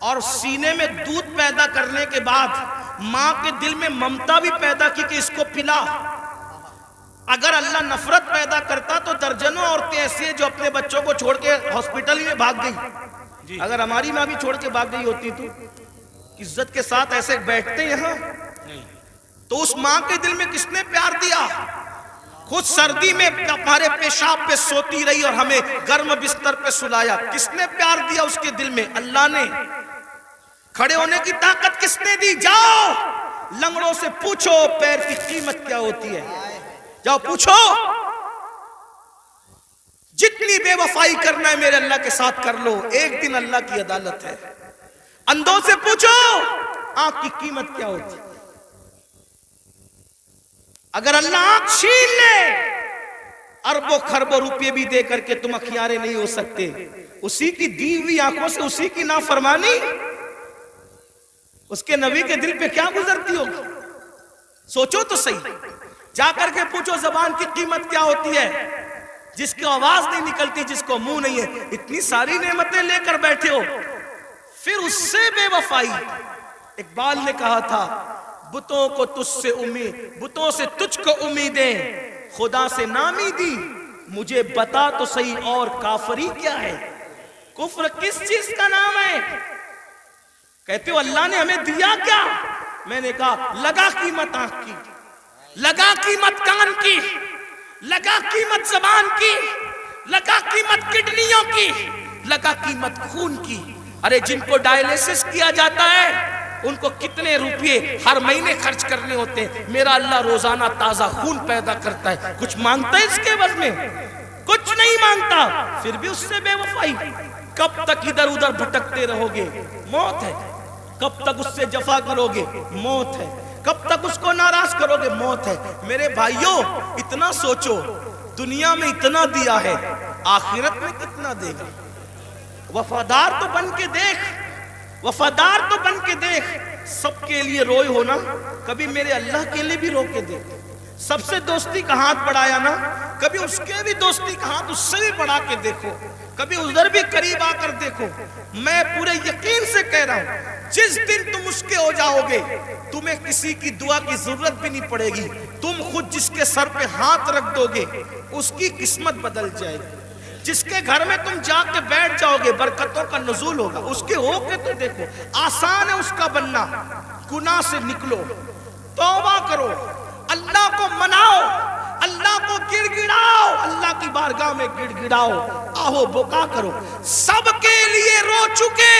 اور سینے میں دودھ پیدا کرنے کے بعد ماں کے دل میں ممتا بھی پیدا کی کہ اس کو پلا۔ اگر اللہ نفرت پیدا کرتا تو درجنوں عورتیں ایسی ہیں جو اپنے بچوں کو چھوڑ کے ہاسپٹل میں بھاگ گئی۔ اگر ہماری ماں بھی چھوڑ کے بھاگ گئی ہوتی تو عزت کے ساتھ ایسے بیٹھتے یہاں؟ تو اس ماں کے دل میں کس نے پیار دیا؟ خود سردی میں ہمارے پیشاب پہ سوتی رہی اور ہمیں گرم بستر پہ سلایا، کس نے پیار دیا اس کے دل میں؟ اللہ نے۔ کھڑے ہونے کی طاقت کس نے دی؟ جاؤ لنگڑوں سے پوچھو پیر کی قیمت کیا ہوتی ہے، جاؤ پوچھو۔ جتنی بے وفائی کرنا ہے میرے اللہ کے ساتھ کر لو، ایک دن اللہ کی عدالت ہے۔ اندھوں سے پوچھو آنکھ کی قیمت کیا ہوتی ہے۔ اگر اللہ آنکھ چھین لے اربوں خربوں روپے بھی دے کر کے تم اخیارے نہیں ہو سکتے۔ اسی کی دی ہوئی آنکھوں سے اسی کی نافرمانی اس کے نبی کے دل پہ کیا گزرتی ہوگی؟ سوچو تو صحیح، جا کر کے پوچھو زبان کی قیمت کیا ہوتی ہے، جس کی آواز نہیں نکلتی، جس کو منہ نہیں ہے، اتنی ساری نعمتیں لے کر بیٹھے ہو، پھر اس سے بے وفائی۔ اقبال نے کہا تھا بتوں کو تجھ سے امید، بتوں سے تجھ کو امیدیں، خدا سے نامی دی، مجھے بتا تو صحیح اور کافری کیا ہے؟ کفر کس چیز کا نام ہے؟ کہتے ہو اللہ نے ہمیں دیا کیا؟ میں نے کہا لگا قیمت آنکھ کی، لگا قیمت کان کی، لگا قیمت زبان کی، لگا قیمت کڈنیوں کی، لگا قیمت خون کی۔ ارے جن کو ڈائلیسس کیا جاتا ہے ان کو کتنے روپے ہر مہینے خرچ کرنے ہوتے ہیں، میرا اللہ روزانہ تازہ خون پیدا کرتا ہے، کچھ مانگتا ہے اس کے عوض میں؟ کچھ نہیں مانگتا، پھر بھی اس سے بے وفائی۔ کب تک ادھر ادھر بھٹکتے رہو گے؟ موت ہے۔ کب تک اس سے جفا کرو گے؟ موت ہے۔ کب تک اس کو ناراض کرو گے؟ موت ہے۔ میرے بھائیوں اتنا سوچو، دنیا میں اتنا دیا ہے، آخرت میں کتنا دے گا؟ وفادار تو بن کے دیکھ، وفادار تو بن کے دیکھ۔ سب کے لیے روئے ہونا، کبھی میرے اللہ کے لیے بھی رو کے دیکھ۔ سب سے دوستی کا ہاتھ بڑھایا نا، کبھی اس کے بھی دوستی کا ہاتھ اس سے بھی بڑھا کے دیکھو، کبھی ادھر بھی قریب آ کر دیکھو۔ میں پورے یقین سے کہہ رہا ہوں، جس دن تم اس کے ہو جاؤ گے تمہیں کسی کی دعا کی ضرورت بھی نہیں پڑے گی، تم خود جس کے سر پہ ہاتھ رکھ دو گے اس کی قسمت بدل جائے گی۔ جس کے گھر میں تم جا کے بیٹھ جاؤ گے برکتوں کا نزول ہوگا، اس کے ہو کے تو دیکھو۔ آسان ہے اس کا بننا، گناہ سے نکلو، توبہ کرو، اللہ کو مناؤ، اللہ کو گڑ گڑاؤ، اللہ کی بارگاہ میں گڑ گڑاؤ، آہو بکا کرو۔ سب کے لیے رو چکے،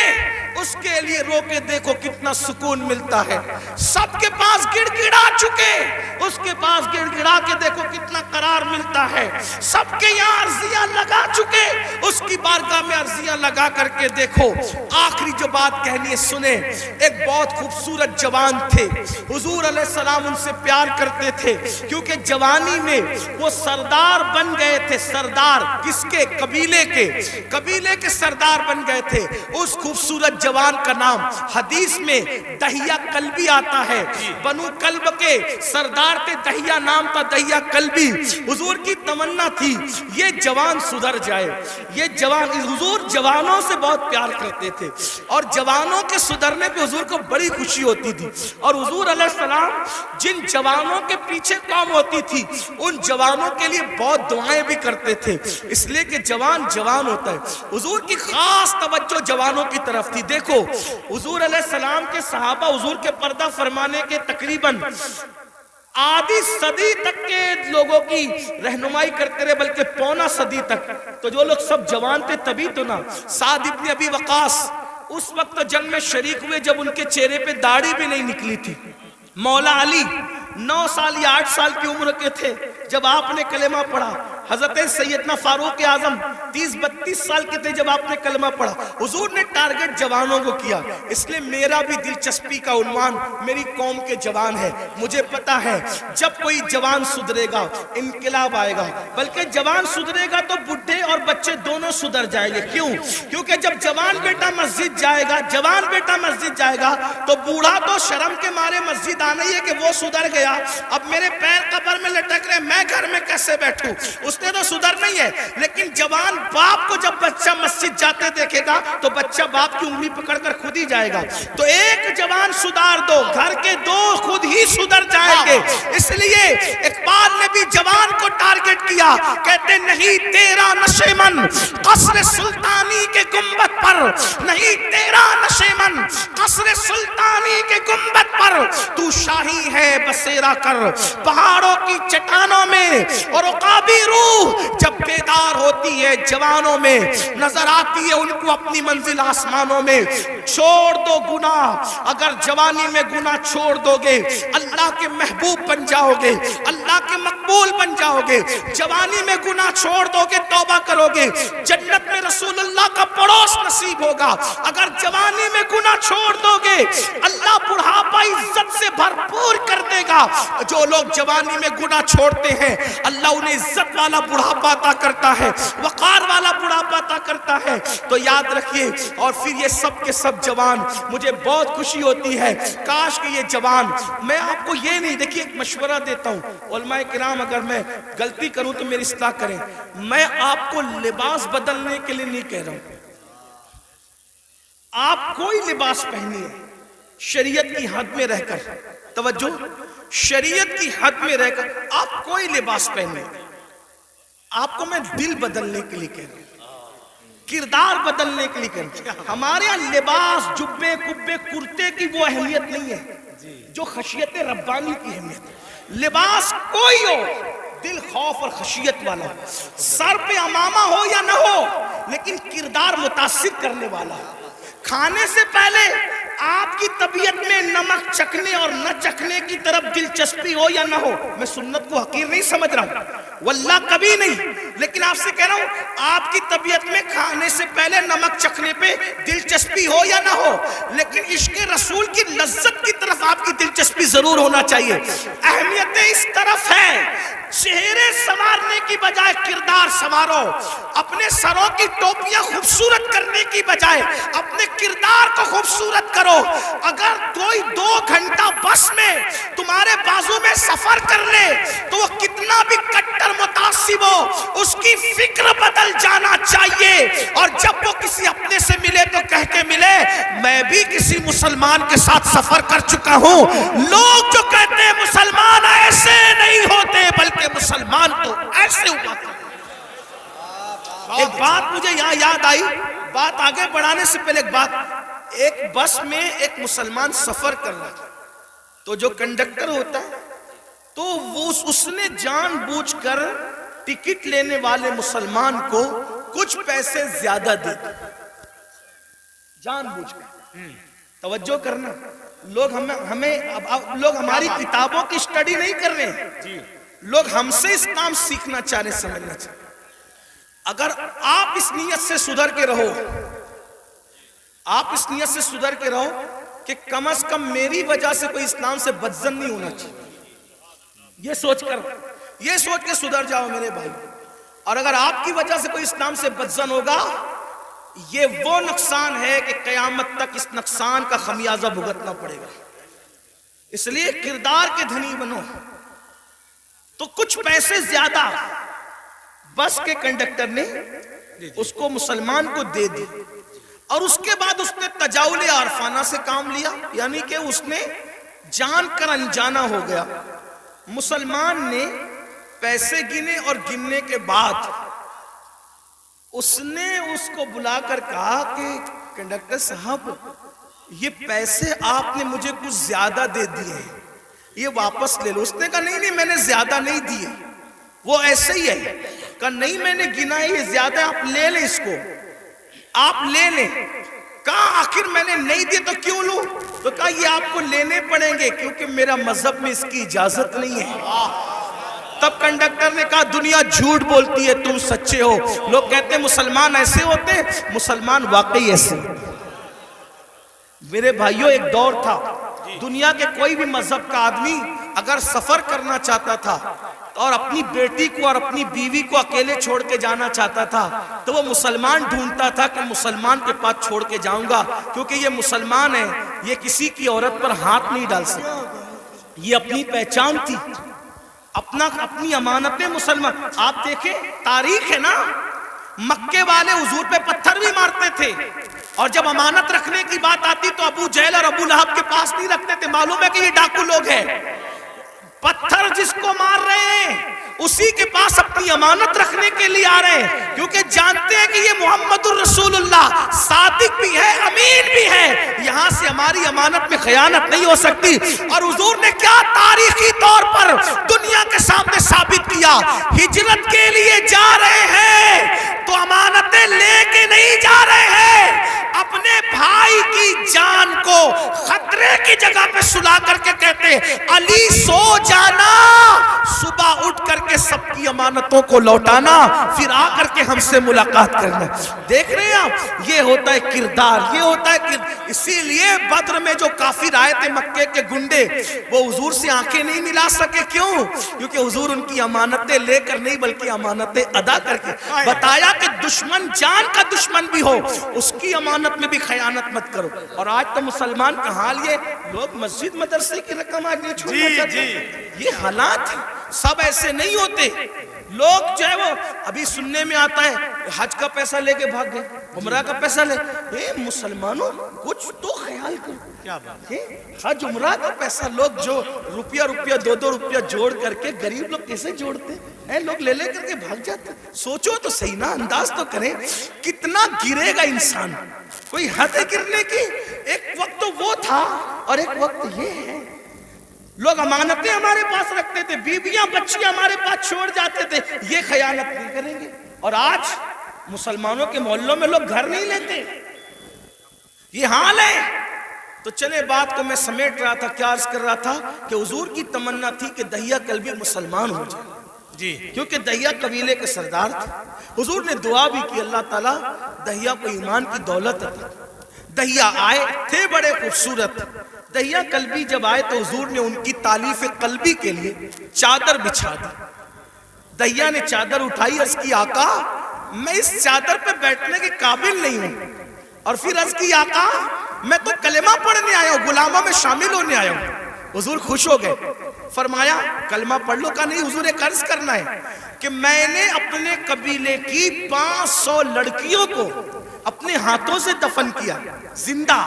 اس کے لیے رو کے دیکھو کتنا سکون ملتا ہے۔ سب کے پاس گڑ گڑا چکے، اس کے پاس گڑ گڑا کے دیکھو کتنا قرار ملتا ہے۔ سب کے یہاں عرضیاں لگا چکے، اس کی بارگاہ میں عرضیاں لگا کر کے دیکھو۔ آخری جو بات کہنی ہے سنیں۔ ایک بہت خوبصورت جوان تھے، حضور علیہ السلام ان سے پیار کرتے تھے کیونکہ جوانی میں وہ سردار بن گئے تھے۔ سردار کس کے؟ قبیلے کے، قبیلے کے سردار بن گئے تھے۔ اس خوبصورت جوان کا نام حدیث میں دہیہ کلبی آتا ہے، بنو کلب کے سردار تھے، دہیہ نام تھا، دہیہ کلبی۔ حضور کی تمنا تھی یہ جوان سدھر جائے، یہ جوان، حضور جوانوں سے بہت پیار کرتے تھے اور جوانوں کے سدھرنے پہ حضور کو بڑی خوشی ہوتی تھی۔ اور حضور علیہ السلام جن جوانوں کے پیچھے قوم ہوتی تھی ان جوانوں کے لیے بہت دعائیں بھی کرتے تھے، اس لیے کہ جوان جوان ہوتا ہے۔ حضور کی خاص توجہ جوانوں کی طرف تھی۔ دیکھو حضور علیہ السلام کے صحابہ حضور کے پردہ فرمانے کے تقریباً آدھی صدی تک کے لوگوں کی رہنمائی کرتے رہے، بلکہ پونا صدی تک۔ تو جو لوگ سب جوان تھے تبھی تو نا، سعد ابن ابی وقاص اس وقت جنگ میں شریک ہوئے جب ان کے چہرے پہ داڑھی بھی نہیں نکلی تھی۔ مولا علی 9 سال یا 8 سال کی عمر کے تھے جب آپ نے کلمہ پڑھا۔ حضرت سیدنا فاروق اعظم 30-32 سال کے تھے جب آپ نے کلمہ پڑھا۔ حضور نے ٹارگٹ جوانوں کو کیا، اس لیے میرا بھی دلچسپی کا عنوان میری قوم کے جوان ہے۔ مجھے پتا ہے جب کوئی جوان سدھرے گا انقلاب آئے گا، بلکہ جوان سدھرے گا تو بڈھے اور بچے دونوں سدھر جائیں گے۔ کیوں؟ کیونکہ جب جوان بیٹا مسجد جائے گا، جوان بیٹا مسجد جائے گا تو بوڑھا تو شرم کے مارے مسجد آنا ہی ہے کہ وہ سدھر گیا، اب میرے پیر قبر میں لٹک رہے، میں گھر میں کیسے بیٹھوں؟ اس نے تو سدھر نہیں ہے۔ لیکن جوان باپ کو جب بچہ مسجد جاتے دیکھے گا تو بچہ باپ کی انگلی پکڑ کر خود ہی جائے گا۔ تو ایک جوان سدھار دو، گھر کے دو خود ہی سدھر جائیں گے۔ اس لیے اقبال نے بھی جوان کو ٹارگٹ کیا، کہتے نہیں تیرا نشے من قصر سلطانی کے گنبد پر، نہیں تیرا نشے من قصر سلطانی کے گنبد پر، تو شاہی ہے بسیرا کر پہاڑوں کی چٹانوں میں۔ اور عقابی روح جب بیدار ہوتی ہے جوانوں میں، نظر آتی ہے ان کو اپنی منزل آسمانوں میں۔ چھوڑ دو گناہ، اگر جوانی میں گناہ چھوڑ دو گے اللہ کے محبوب بن جاؤ گے، اللہ کے مقبول بن جاؤ گے۔ جوانی میں گناہ چھوڑ دو گے، توبہ کرو گے، جنت میں رسول اللہ کا پڑوس نصیب ہوگا۔ اگر جوانی میں گناہ چھوڑ دو گے اللہ بڑھاپا عزت سے بھرپور کر دے گا۔ جو لوگ جوانی میں گناہ چھوڑتے ہیں اللہ انہیں عزت والا بڑھاپا عطا کرتا ہے، وقار والا بڑھاپا عطا کرتا ہے۔ تو یاد رکھیے، اور پھر یہ سب کے سب جوان، مجھے بہت خوشی ہوتی ہے کاش کہ یہ جوان، میں آپ کو یہ نہیں، دیکھیے ایک مشورہ دیتا ہوں علماء کرام، اگر میں غلطی کروں تو میری اصلاح کریں۔ میں آپ کو لباس بدلنے کے لیے نہیں کہہ رہا ہوں، آپ کوئی لباس پہنیے شریعت کی حد میں رہ کر، توجہ، شریعت کی حد میں رہ کر آپ کوئی لباس پہنیے۔ آپ کو میں دل بدلنے کے لیے کہہ رہا ہوں، کردار بدلنے کے لیے کہہ رہا ہوں۔ ہمارے یہاں لباس، جبے، کبے، کرتے کی وہ اہمیت نہیں ہے جو خشیت ربانی کی اہمیت ہے۔ لباس کوئی ہو، دل خوف اور خشیت والا ہو، سر پہ امامہ ہو یا نہ ہو، لیکن کردار متاثر کرنے والا ہو۔ کھانے سے پہلے آپ کی طبیعت میں نمک چکھنے اور نہ چکھنے کی طرف دلچسپی ہو یا نہ ہو، میں سنت کو حقیر نہیں سمجھ رہا ہوں، واللہ کبھی نہیں، لیکن آپ سے کہہ رہا ہوں آپ کی طبیعت میں کھانے سے پہلے نمک چکھنے پہ دلچسپی ہو یا نہ ہو، لیکن عشق رسول کی لذت کی طرف آپ کی دلچسپی ضرور ہونا چاہیے۔ اہمیت اس طرف ہے، چہرے سنوارنے کی بجائے کردار سنوارو، اپنے سروں کی ٹوپیاں خوبصورت کرنے کی بجائے اپنے کردار کو خوبصورت کرو۔ اگر کوئی 2 گھنٹہ بس میں تمہارے بازو میں سفر کر لے تو وہ کتنا بھی کٹر متعصب ہو، اس کی فکر بدل جانا چاہیے، اور جب وہ کسی اپنے سے ملے تو کہہ کے ملے میں بھی کسی مسلمان کے ساتھ سفر کر چکا ہوں۔ لوگ جو کہتے ہیں مسلمان ایسے نہیں ہوتے بلکہ مسلمان تو ایسے ہوا تھا۔ ایک بات مجھے یہاں یاد آئی، بات آگے بڑھانے سے پہلے ایک بس میں ایک مسلمان سفر کر رہا تھا، تو جو کنڈکٹر ہوتا ہے تو وہ اس نے جان بوجھ کر ٹکٹ لینے والے مسلمان کو کچھ پیسے زیادہ دے دے، جان بوجھ کر۔ توجہ کرنا، لوگ لوگ ہماری کتابوں کی اسٹڈی نہیں کر رہے ہیں، لوگ ہم سے اسلام سیکھنا چاہ رہے، سمجھنا چاہ رہے۔ اگر آپ اس نیت سے سدھر کے رہو، آپ اس نیت سے سدھر کے رہو کہ کم از کم میری وجہ سے کوئی اسلام سے بدظن نہیں ہونا چاہیے، یہ سوچ کے سدھر جاؤ میرے بھائی۔ اور اگر آپ کی وجہ سے کوئی اسلام سے بدظن ہوگا، یہ وہ نقصان ہے کہ قیامت تک اس نقصان کا خمیازہ بھگتنا پڑے گا۔ اس لیے کردار کے دھنی بنو۔ تو کچھ پیسے زیادہ بس کے کنڈکٹر نے اس کو مسلمان کو دے دی، اور اس کے بعد اس نے تجاول عارفانہ سے کام لیا، یعنی کہ اس نے جان کر انجانا ہو گیا۔ مسلمان نے پیسے گنے، اور گننے کے بعد اس نے اس کو بلا کر کہا کہ کنڈکٹر صاحب یہ پیسے آپ نے مجھے کچھ زیادہ دے دیے ہیں، یہ واپس لے لو۔ اس نے کہا نہیں میں نے زیادہ نہیں دیے، وہ ایسے ہی ہے۔ کہا نہیں میں نے گنا ہے، یہ زیادہ، آپ لے لیں اس کو، آپ لے لیں۔ کہا آخر میں نے نہیں دیے تو کیوں لوں؟ تو کہا یہ آپ کو لینے پڑیں گے کیونکہ میرا مذہب میں اس کی اجازت نہیں ہے۔ تب کنڈکٹر نے کہا دنیا جھوٹ بولتی ہے، تم سچے ہو۔ لوگ کہتے ہیں مسلمان ایسے ہوتے ہیں، مسلمان واقعی ایسے ہوتے۔ میرے بھائیوں ایک دور تھا، دنیا کے کوئی بھی مذہب کا آدمی اگر سفر کرنا چاہتا تھا اور اپنی بیٹی کو اور اپنی بیوی کو اکیلے چھوڑ کے جانا چاہتا تھا تو وہ مسلمان ڈھونڈتا تھا کہ مسلمان کے پاس چھوڑ کے جاؤں گا، کیونکہ یہ مسلمان ہے، یہ کسی کی عورت پر ہاتھ نہیں ڈال سکتا، یہ اپنی پہچان تھی، اپنی امانت مسلمان۔ آپ دیکھیں تاریخ ہے نا، مکے والے حضور پہ پتھر بھی مارتے تھے، اور جب امانت رکھنے کی بات آتی تو ابو جہل اور ابو لہب کے پاس نہیں رکھتے تھے، معلوم ہے کہ یہ ڈاکو لوگ ہیں۔ پتھر جس کو مار رہے ہیں اسی کے پاس اپنی امانت رکھنے کے لیے آ رہے ہیں، کیونکہ جانتے ہیں کہ یہ محمد الرسول اللہ صادق بھی ہے، امین بھی ہے، یہاں سے ہماری امانت میں خیانت نہیں ہو سکتی۔ اور حضور نے کیا تاریخی طور پر دنیا کے سامنے ثابت کیا، ہجرت کے لیے جا رہے ہیں تو امانتیں لے کے نہیں جا رہے ہیں، اپنے بھائی کی جان کو خطرے کی جگہ پہ سلا کر کے کہتے علی سو جانا، صبح اٹھ کر کے سب کی امانتوں کو لوٹانا، پھر آ کر کے ہم سے ملاقات کرنا۔ دیکھ رہے ہیں آپ، یہ ہوتا ہے کردار، یہ ہوتا ہے اسی لیے بدر میں جو کافر آئے تھے مکے کے گنڈے، وہ حضور سے آنکھیں نہیں ملا سکے، کیوں؟ کیونکہ حضور ان کی امانتیں لے کر نہیں بلکہ امانتیں ادا کر کے بتایا کہ دشمن جان کا دشمن بھی ہو اس کی امانت میں بھی خیانت مت کرو۔ اور آج تو مسلمان کا حال یہ، لوگ مسجد مدرسے کی رقم آج نہیں چھوڑنا چاہتے، یہ حالات ہیں، سب ایسے نہیں ہوتے۔ لوگ جو ہے وہ ابھی سننے میں آتا ہے حج کا پیسہ لے کے بھاگ گئے، عمرہ کا پیسہ لے، مسلمانوں کچھ تو خیال کرو، کیا بات ہے؟ حج عمرہ کا پیسہ لوگ جو روپیہ 2 روپیہ جوڑ کر کے، غریب لوگ کیسے جوڑتے ہیں، لوگ لے کر کے بھاگ جاتے ہیں۔ سوچو تو صحیح نا، انداز تو کریں، کتنا گرے گا انسان، کوئی حد ہے گرنے کی۔ ایک وقت تو وہ تھا اور ایک وقت یہ ہے۔ لوگ امانتیں ہمارے پاس رکھتے تھے، بیویاں بچی ہمارے پاس چھوڑ جاتے تھے، یہ خیانت نہیں کریں گے. اور آج مسلمانوں کے محلوں میں لوگ گھر نہیں لیتے، یہ حال ہے. تو چلے بات کو میں سمیٹ رہا تھا، کیا عرض کر رہا تھا کہ حضور کی تمنا تھی کہ دہیا کلبی مسلمان ہو جائے جی کیونکہ دہیا قبیلے کے سردار تھے. حضور نے دعا بھی کی اللہ تعالیٰ دہیا کو ایمان کی دولت عطا. دہیا آئے تھے بڑے خوبصورت. دہیا کلبی جب آئے تو حضور نے ان کی تالیف قلبی کے لیے چادر بچھا دی. دہیا نے چادر اٹھائی، عرض کی آقا میں اس چادر پہ بیٹھنے کے قابل نہیں ہوں. اور پھر عرض کی آقا میں تو کلمہ پڑھنے آیا ہوں، غلاموں میں شامل ہونے آیا ہوں. حضور خوش ہو گئے، فرمایا کلمہ پڑھ لو. کا نہیں حضور ایک عرض کرنا ہے کہ میں نے اپنے قبیلے کی 500 لڑکیوں کو اپنے ہاتھوں سے دفن کیا زندہ.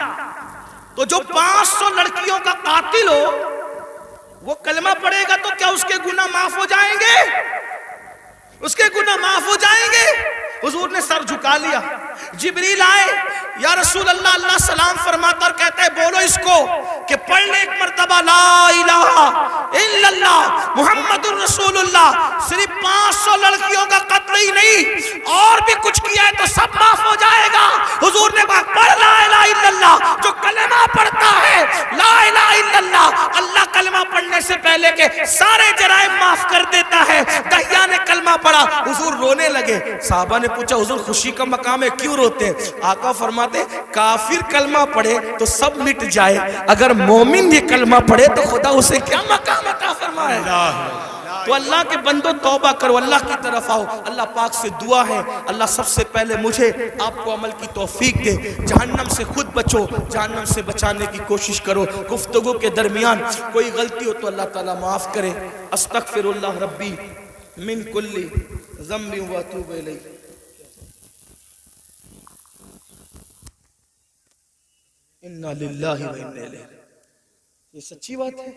تو جو 500 لڑکیوں کا قاتل ہو وہ کلمہ پڑھے گا تو کیا اس کے گناہ معاف ہو جائیں گے؟ اس کے گناہ معاف ہو جائیں گے. حضور نے سر جھکا لیا. جبریل آئے، یا رسول اللہ، اللہ سلام فرماتا اور کہتا ہے بولو اس کو کہ پڑھ لے ایک مرتبہ لا الہ الا اللہ محمد الرسول اللہ. صرف 500 لڑکیوں کا قتل ہی نہیں، اور بھی کچھ کیا ہے تو سب معاف ہو جائے گا. حضور نے کہا پڑھ لا الہ الا اللہ. جو کلمہ پڑھتا ہے لا الہ الا اللہ، اللہ کلمہ پڑھنے سے پہلے کے سارے جرائم معاف کر دیتا ہے. دہیا نے کلمہ پڑھا، حضور رونے لگے. صحابہ نے پوچھا حضور خوشی کا مقام ہے کیوں روتے ہیں؟ آقا فرماتے کافر کلمہ پڑھے تو سب مٹ جائے، اگر مومن یہ کلمہ پڑھے تو خدا اسے کیا مقام عطا فرمائے. تو اللہ کے بندو توبہ کرو، اللہ کی طرف آؤ. اللہ پاک سے دعا ہے اللہ سب سے پہلے مجھے آپ کو عمل کی توفیق دے. جہنم سے خود بچو، جہنم سے بچانے کی کوشش کرو. گفتگو کے درمیان کوئی غلطی ہو تو اللہ تعالیٰ معاف کرے. استغفر اللہ ربی من کل ذنب واتوب الیہ. انا للہ و انا الیہ. یہ سچی بات ہے.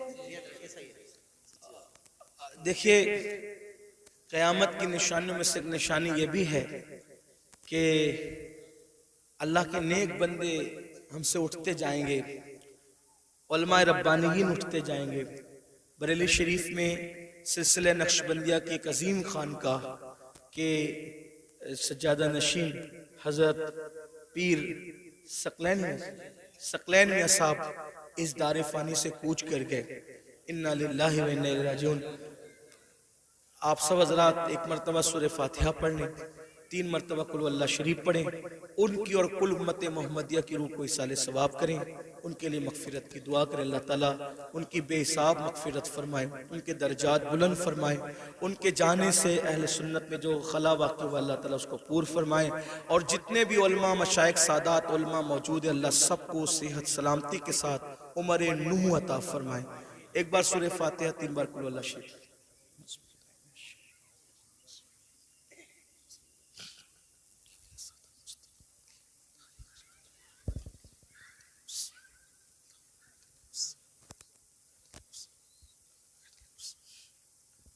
دیکھیے قیامت کی نشانیوں میں سے ایک نشانی یہ بھی ہے کہ اللہ کے نیک بندے ہم سے اٹھتے جائیں گے، علماء ربانیین اٹھتے جائیں گے. بریلی شریف میں سلسلہ نقشبندیہ کی ایک عظیم خانقاہ کے سجادہ نشین حضرت پیر ثقلین میاں صاحب اس دار فانی سے کوچ کر گئے. انا للہ و انا الیہ راجعون. آپ سب حضرات ایک مرتبہ سورہ فاتحہ پڑھیں، 3 مرتبہ قل ہو اللہ شریف پڑھیں. ان کی اور کل امت محمدیہ کی روح کو اصال ثواب کریں. ان کے لیے مغفرت کی دعا کریں. اللہ تعالیٰ ان کی بے حساب مغفرت فرمائے، ان کے درجات بلند فرمائے. ان کے جانے سے اہل سنت میں جو خلا واقع ہوا اللہ تعالیٰ اس کو پور فرمائے. اور جتنے بھی علماء مشائخ سادات علماء موجود ہیں اللہ سب کو صحت سلامتی کے ساتھ عمر نوح عطا فرمائے. ایک بار سورہ فاتحہ 3 بار قل ہو اللہ شریف.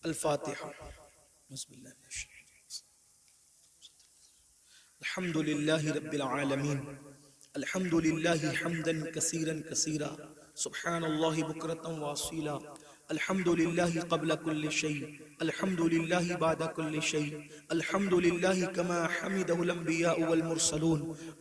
الفاتحہ. بسم اللہ الحمد للہ رب العالمین. الحمد للہ حمدا کثیرا کثیرا سبحان اللہ بکرتا واصیلا. الحمد للہ قبل كل شيء، الحمد للہ بعد كل شيء، الحمد للہ كما حمده الانبیاء والمرسلون.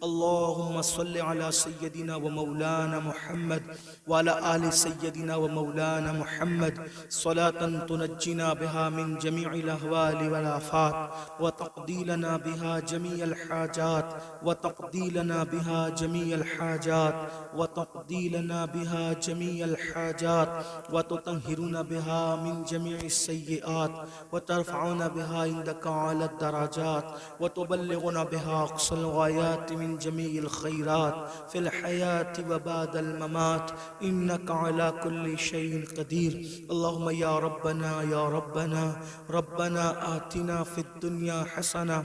اللهم صل على سيدنا ومولانا محمد وعلى آل سيدنا ومولانا محمد صلاة تنجينا بها من جميع الأهوال والآفات وتقضي لنا بها جميع الحاجات وتقضي لنا بها جميع الحاجات وتقضي لنا بها جميع الحاجات وتطهر بها من جميع السيئات وترفعنا بها عندك على الدرجات وتبلغنا بها أقصى الغايات من جميع الخيرات في الحياة وبعد الممات إنك على كل شيء قدير. اللهم يا ربنا يا ربنا ربنا آتنا في الدنيا حسنة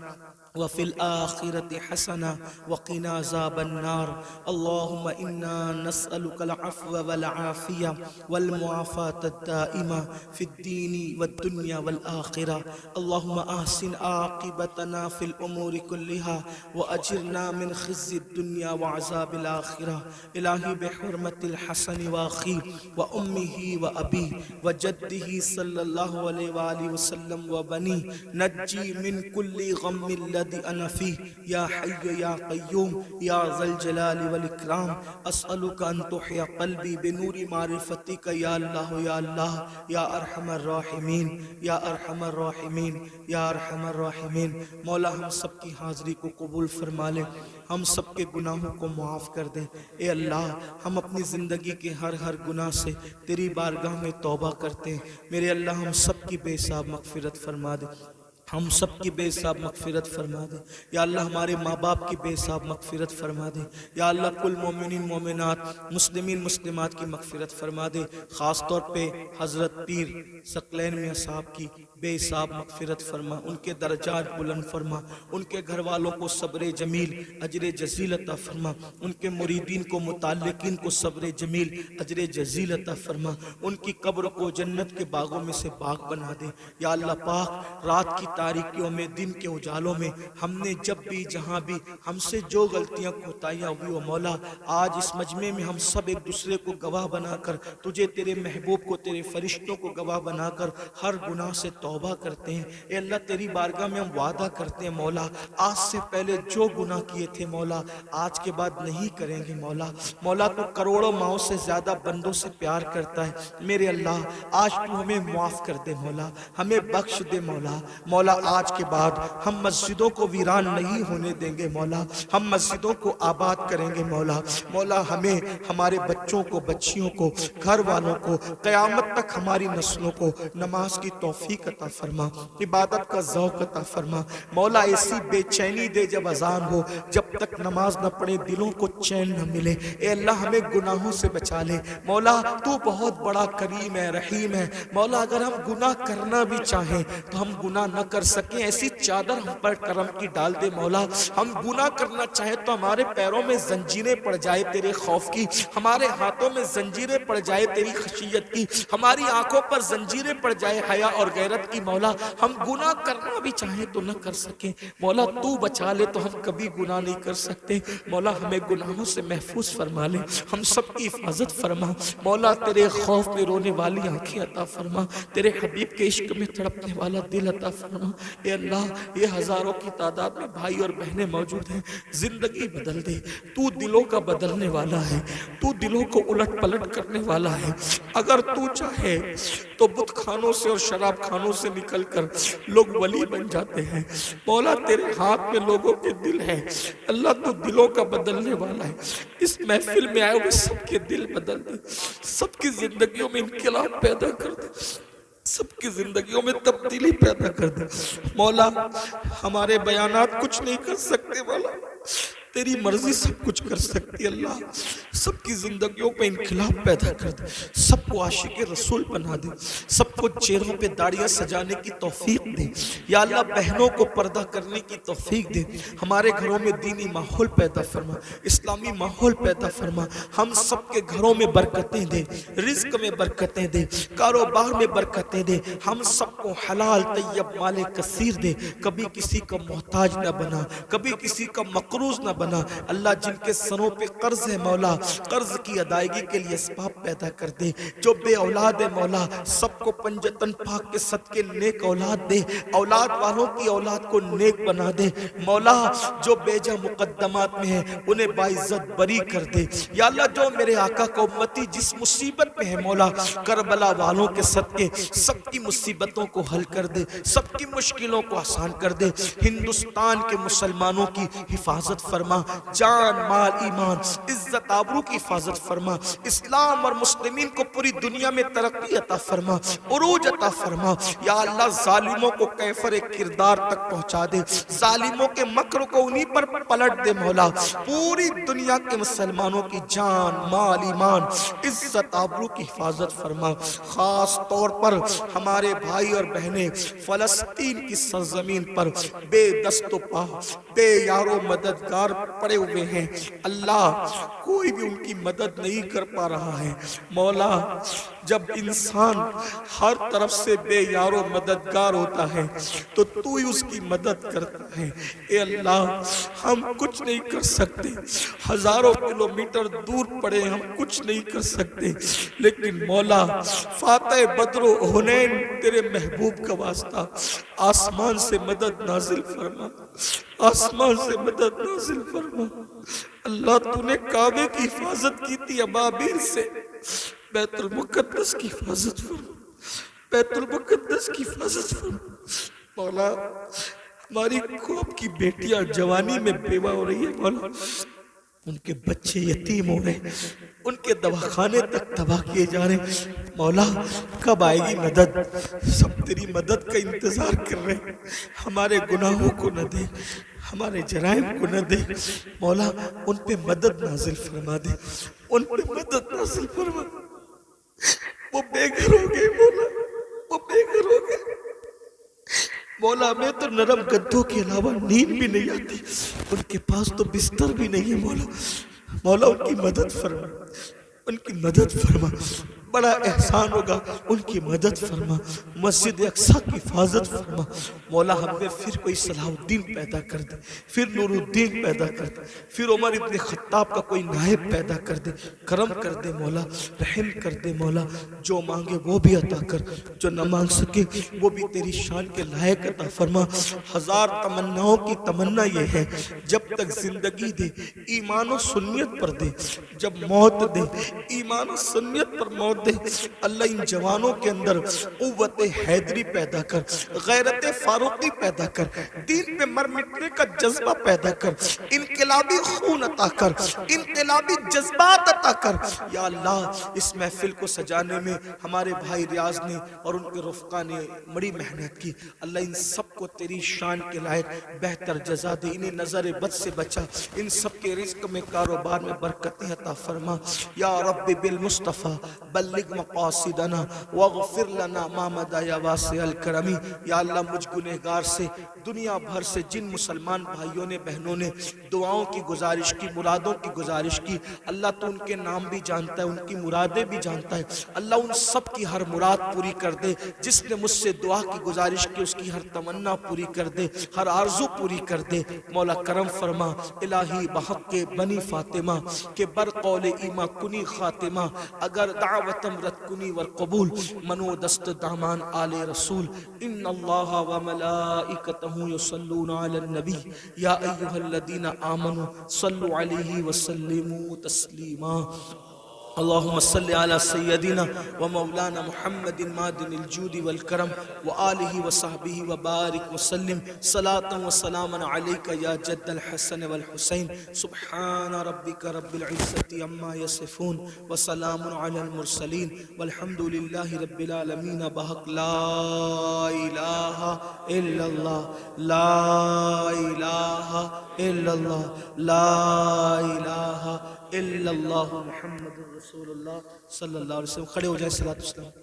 وفي الآخرة حسنة وقنا عذاب النار اللهم إنا نسألك العفو والعافية والمعافاة الدائمة في الدين والدنيا والآخرة اللهم أحسن عاقبتنا في الأمور كلها وأجرنا من خزي الدنيا وعذاب الآخرة إلهي بحرمة الحسن وأخيه وأمه وأبيه وجده صلى الله عليه وآله وسلم وبنيه نجي من كل غم الذي أنا فيه يا حي يا قيوم يا ذا الجلال والإكرام أسألك أن تحيي قلبي بنور معرفتك يا الله يا الله يا أرحم الراحمين يا أرحم الراحمين يا أرحم الراحمين مولا ہم سب کی حاضری کو قبول فرما لے ہم سب کے گناہوں کو معاف کر دے اے اللہ ہم اپنی زندگی کے ہر گناہ سے تیری بارگاہ میں توبہ کرتے ہیں میرے اللہ ہم سب کی بے حساب مغفرت فرما دے ہم سب کی بے حساب مغفرت فرما دے یا اللہ ہمارے ماں باپ کی بے حساب مغفرت فرما دے یا اللہ کل مومنین مومنات مسلمین مسلمات کی مغفرت فرما دے خاص طور پہ حضرت پیر ثقلین میاں صاحب کی بے حساب مغفرت فرما ان کے درجات بلند فرما ان کے گھر والوں کو صبر جمیل اجر جزیل عطا فرما ان کے مریدین کو متعلقین کو صبر جمیل اجر جزیل عطا فرما ان کی قبر کو جنت کے باغوں میں سے باغ بنا دے یا اللہ پاک رات کی تاریکیوں میں دن کے اجالوں میں ہم نے جب بھی جہاں بھی ہم سے جو غلطیاں کوتاہیاں ہوئی مولا آج اس مجمع میں ہم سب ایک دوسرے کو گواہ بنا کر تجھے تیرے محبوب کو تیرے فرشتوں کو گواہ بنا کر ہر گناہ سے توبہ کرتے ہیں اے اللہ تیری بارگاہ میں ہم وعدہ کرتے ہیں مولا آج سے پہلے جو گناہ کیے تھے مولا آج کے بعد نہیں کریں گے مولا تو کروڑوں ماؤں سے زیادہ بندوں سے پیار کرتا ہے میرے اللہ آج تو ہمیں معاف کر دے مولا ہمیں بخش دے مولا آج کے بعد ہم مسجدوں کو ویران نہیں ہونے دیں گے مولا ہم مسجدوں کو آباد کریں گے مولا ہمیں ہمارے بچوں کو بچیوں کو گھر والوں کو قیامت تک ہماری نسلوں کو نماز کی توفیق عطا فرما عبادت کا ذوق عطا فرما مولا ایسی بے چینی دے جب اذان ہو جب تک نماز نہ پڑھے دلوں کو چین نہ ملے اے اللہ ہمیں گناہوں سے بچا لے مولا تو بہت بڑا کریم ہے رحیم ہے مولا اگر ہم گناہ کرنا بھی چاہیں تو ہم گناہ نہ کر سکیں ایسی چادر ہم پر کرم کی ڈال دے مولا ہم گناہ کرنا چاہیں تو ہمارے پیروں میں زنجیریں پڑ جائے تیرے خوف کی ہمارے ہاتھوں میں زنجیریں پڑ جائے تیری خشیت کی ہماری آنکھوں پر زنجیریں پڑ جائے حیا اور غیرت کی مولا ہم گناہ کرنا بھی چاہیں تو نہ کر سکیں مولا تو بچا لے تو ہم کبھی گناہ نہیں کر سکتے مولا ہمیں گناہوں سے محفوظ فرما لے ہم سب کی حفاظت فرما مولا تیرے خوف میں رونے والی آنکھیں عطا فرما تیرے حبیب کے عشق میں تڑپنے والا دل عطا فرما اے اللہ یہ ہزاروں کی تعداد میں بھائی اور بہنیں موجود ہیں زندگی بدل دے تو دلوں کا بدلنے والا ہے تو دلوں کو الٹ پلٹ کرنے والا ہے اگر تو چاہے تو بت خانوں سے اور شراب خانوں سے نکل کر لوگ ولی بن جاتے ہیں مولا تیرے ہاتھ میں لوگوں کے دل ہیں اللہ تو دلوں کا بدلنے والا ہے اس محفل میں آئے ہوئے سب کے دل بدل دے سب کی زندگیوں میں انقلاب پیدا کر دے سب کی زندگیوں میں تبدیلی پیدا کر دے مولا ہمارے بیانات کچھ نہیں کر سکتے مولا تیری مرضی سب کچھ کر سکتی اللہ سب کی زندگیوں پہ انقلاب پیدا کر دے سب کو عاشق رسول بنا دے سب کو چہروں پہ داڑیاں سجانے کی توفیق دے یا اللہ بہنوں کو پردہ کرنے کی توفیق دے ہمارے گھروں میں دینی ماحول پیدا فرما اسلامی ماحول پیدا فرما ہم سب کے گھروں میں برکتیں دے رزق میں برکتیں دے کاروبار میں برکتیں دے ہم سب کو حلال طیب مال کثیر دے کبھی کسی کا محتاج نہ بنا کبھی کسی کا مقروض نہ بنا اللہ جن کے سروں پہ قرض ہے مولا قرض کی ادائیگی کے لیے اسباب پیدا کر دے جو بے اولاد ہے مولا سب کو پنجتن پاک کے صدقے نیک اولاد دے اولاد والوں کی اولاد کو نیک بنا دے مولا جو بیجا مقدمات میں ہے انہیں باعزت بری کر دے یا اللہ جو میرے آقا کا امتی جس مصیبت میں ہے مولا کربلا والوں کے صدقے سب کی مصیبتوں کو حل کر دے سب کی مشکلوں کو آسان کر دے ہندوستان کے مسلمانوں کی حفاظت فرما فرما، جان مال ایمان عزت آبرو کی حفاظت فرما، اسلام اور مسلمین کو پوری دنیا میں ترقی عطا فرما، عروج عطا فرما۔ یا اللہ ظالموں کو کیفر کردار تک پہنچا دے، ظالموں کے مکر کو انہی پر پلٹ دے مولا۔ پوری دنیا کے مسلمانوں کی جان مال ایمان عزت آبرو کی حفاظت فرما۔ خاص طور پر ہمارے بھائی اور بہنیں فلسطین کی سرزمین پر بے دست و پا بے یار و مددگار پڑے ہوئے ہیں، اللہ کوئی بھی ان کی مدد نہیں کر پا رہا ہے مولا۔ جب انسان ہر طرف سے بے یار و مددگار ہوتا ہے تو تو ہی اس کی مدد کرتا ہے۔ اے اللہ ہم کچھ نہیں کر سکتے، ہزاروں کلومیٹر دور پڑے ہم کچھ نہیں کر سکتے، لیکن مولا فاتح بدر و حنین تیرے محبوب کا واسطہ آسمان سے مدد نازل فرما، آسمان سے مدد نازل فرما۔ اللہ تو نے کعبے کی حفاظت کی تھی ابابیل سے، بیت المقدس کی حفاظت فرما، بیت المقدس کی حفاظت فرما مولا۔ ہماری خواب کی بیٹیاں جوانی میں بیوہ ہو رہی ہے مولا، ان کے بچے یتیم ہو رہے، ان کے دواخانے تک تباہ کیے جا رہے مولا، کب آئے گی مدد؟ سب تیری مدد کا انتظار کر رہے ہیں۔ ہمارے گناہوں کو نہ دے، ہمارے جرائم کو نہ دے مولا، ان پہ مدد نازل فرما دے، ان پہ مدد نازل فرما۔ وہ بے گھر ہو گئے مولا، وہ بے گھر ہو گئے مولا۔ میں تو نرم گدوں کے علاوہ نیند بھی نہیں آتی، ان کے پاس تو بستر بھی نہیں ہے مولا۔ مولا ان کی مدد فرما، ان کی مدد فرما، بڑا احسان ہوگا ان کی مدد فرما۔ مسجد اقصی کی حفاظت فرما مولا۔ ہم میں پھر کوئی صلاح الدین پیدا کر دے، پھر نور الدین پیدا کر دے، پھر عمر ابن خطاب کا کوئی نائب پیدا کر دے، کرم کر دے مولا، رحم کر دے مولا۔ جو مانگے وہ بھی عطا کر، جو نہ مانگ سکے وہ بھی تیری شان کے لائق عطا فرما۔ ہزار تمناؤں کی تمنا یہ ہے، جب تک زندگی دے ایمان و سنیت پر دے، جب موت دے ایمان و سنیت پر موت دے۔ اللہ ان جوانوں کے اندر قوت حیدری پیدا کر، غیرت فاروقی پیدا کر، دین پہ مر مٹنے کا جذبہ پیدا کر، انقلابی خون عطا کر، انقلابی جذبات عطا کر۔ یا اللہ اس محفل کو سجانے میں ہمارے بھائی ریاض نے اور ان کے رفقا نے بڑی محنت کی، اللہ ان سب کو تیری شان کے لائق بہتر جزا دے، انہیں نظر بد سے بچا، ان سب کے رزق میں کاروبار میں برکتیں عطا فرما۔ یا رب بالمصطفیٰ بلغ مقاصدنا واغفر لنا ما مدى یا واسع الکرمی۔ یا اللہ مجھ گنہگار سے دنیا بھر سے جن مسلمان بھائیوں نے بہنوں نے دعاؤں کی گزارش کی، مرادوں کی گزارش کی، اللہ تو ان کے نام بھی جانتا ہے، ان کی مرادیں بھی جانتا ہے، اللہ ان سب کی ہر مراد پوری کر دے۔ جس نے مجھ سے دعا کی گزارش کی اس کی ہر تمنا پوری کر دے، ہر آرزو پوری کر دے مولا۔ کرم فرما الہی بحق کے بنی فاطمہ کے برقول ایمہ کنی خاتمہ، اگر دعوتم رد کنی والقبول منو دست دامان آل رسول۔ ان اللہ و ملائکتہ یصلون علی النبی یا ایہا الذین آمنوا صلوا علیہ وسلموا تسلیما۔ اللهم صل على سيدنا ومولانا محمد مادن الجود والكرم وآله وصحبه وبارك وسلم صلاة وسلاما عليك يا جد الحسن والحسين سبحان ربك رب العزة عما يصفون وسلام على المرسلين والحمد لله رب العالمين بحق لا إله إلا الله لا إله إلا الله لا إله إلا الله محمد رسول اللہ صلی اللہ علیہ وسلم۔ کھڑے ہو جائیں، صلاۃ والسلام۔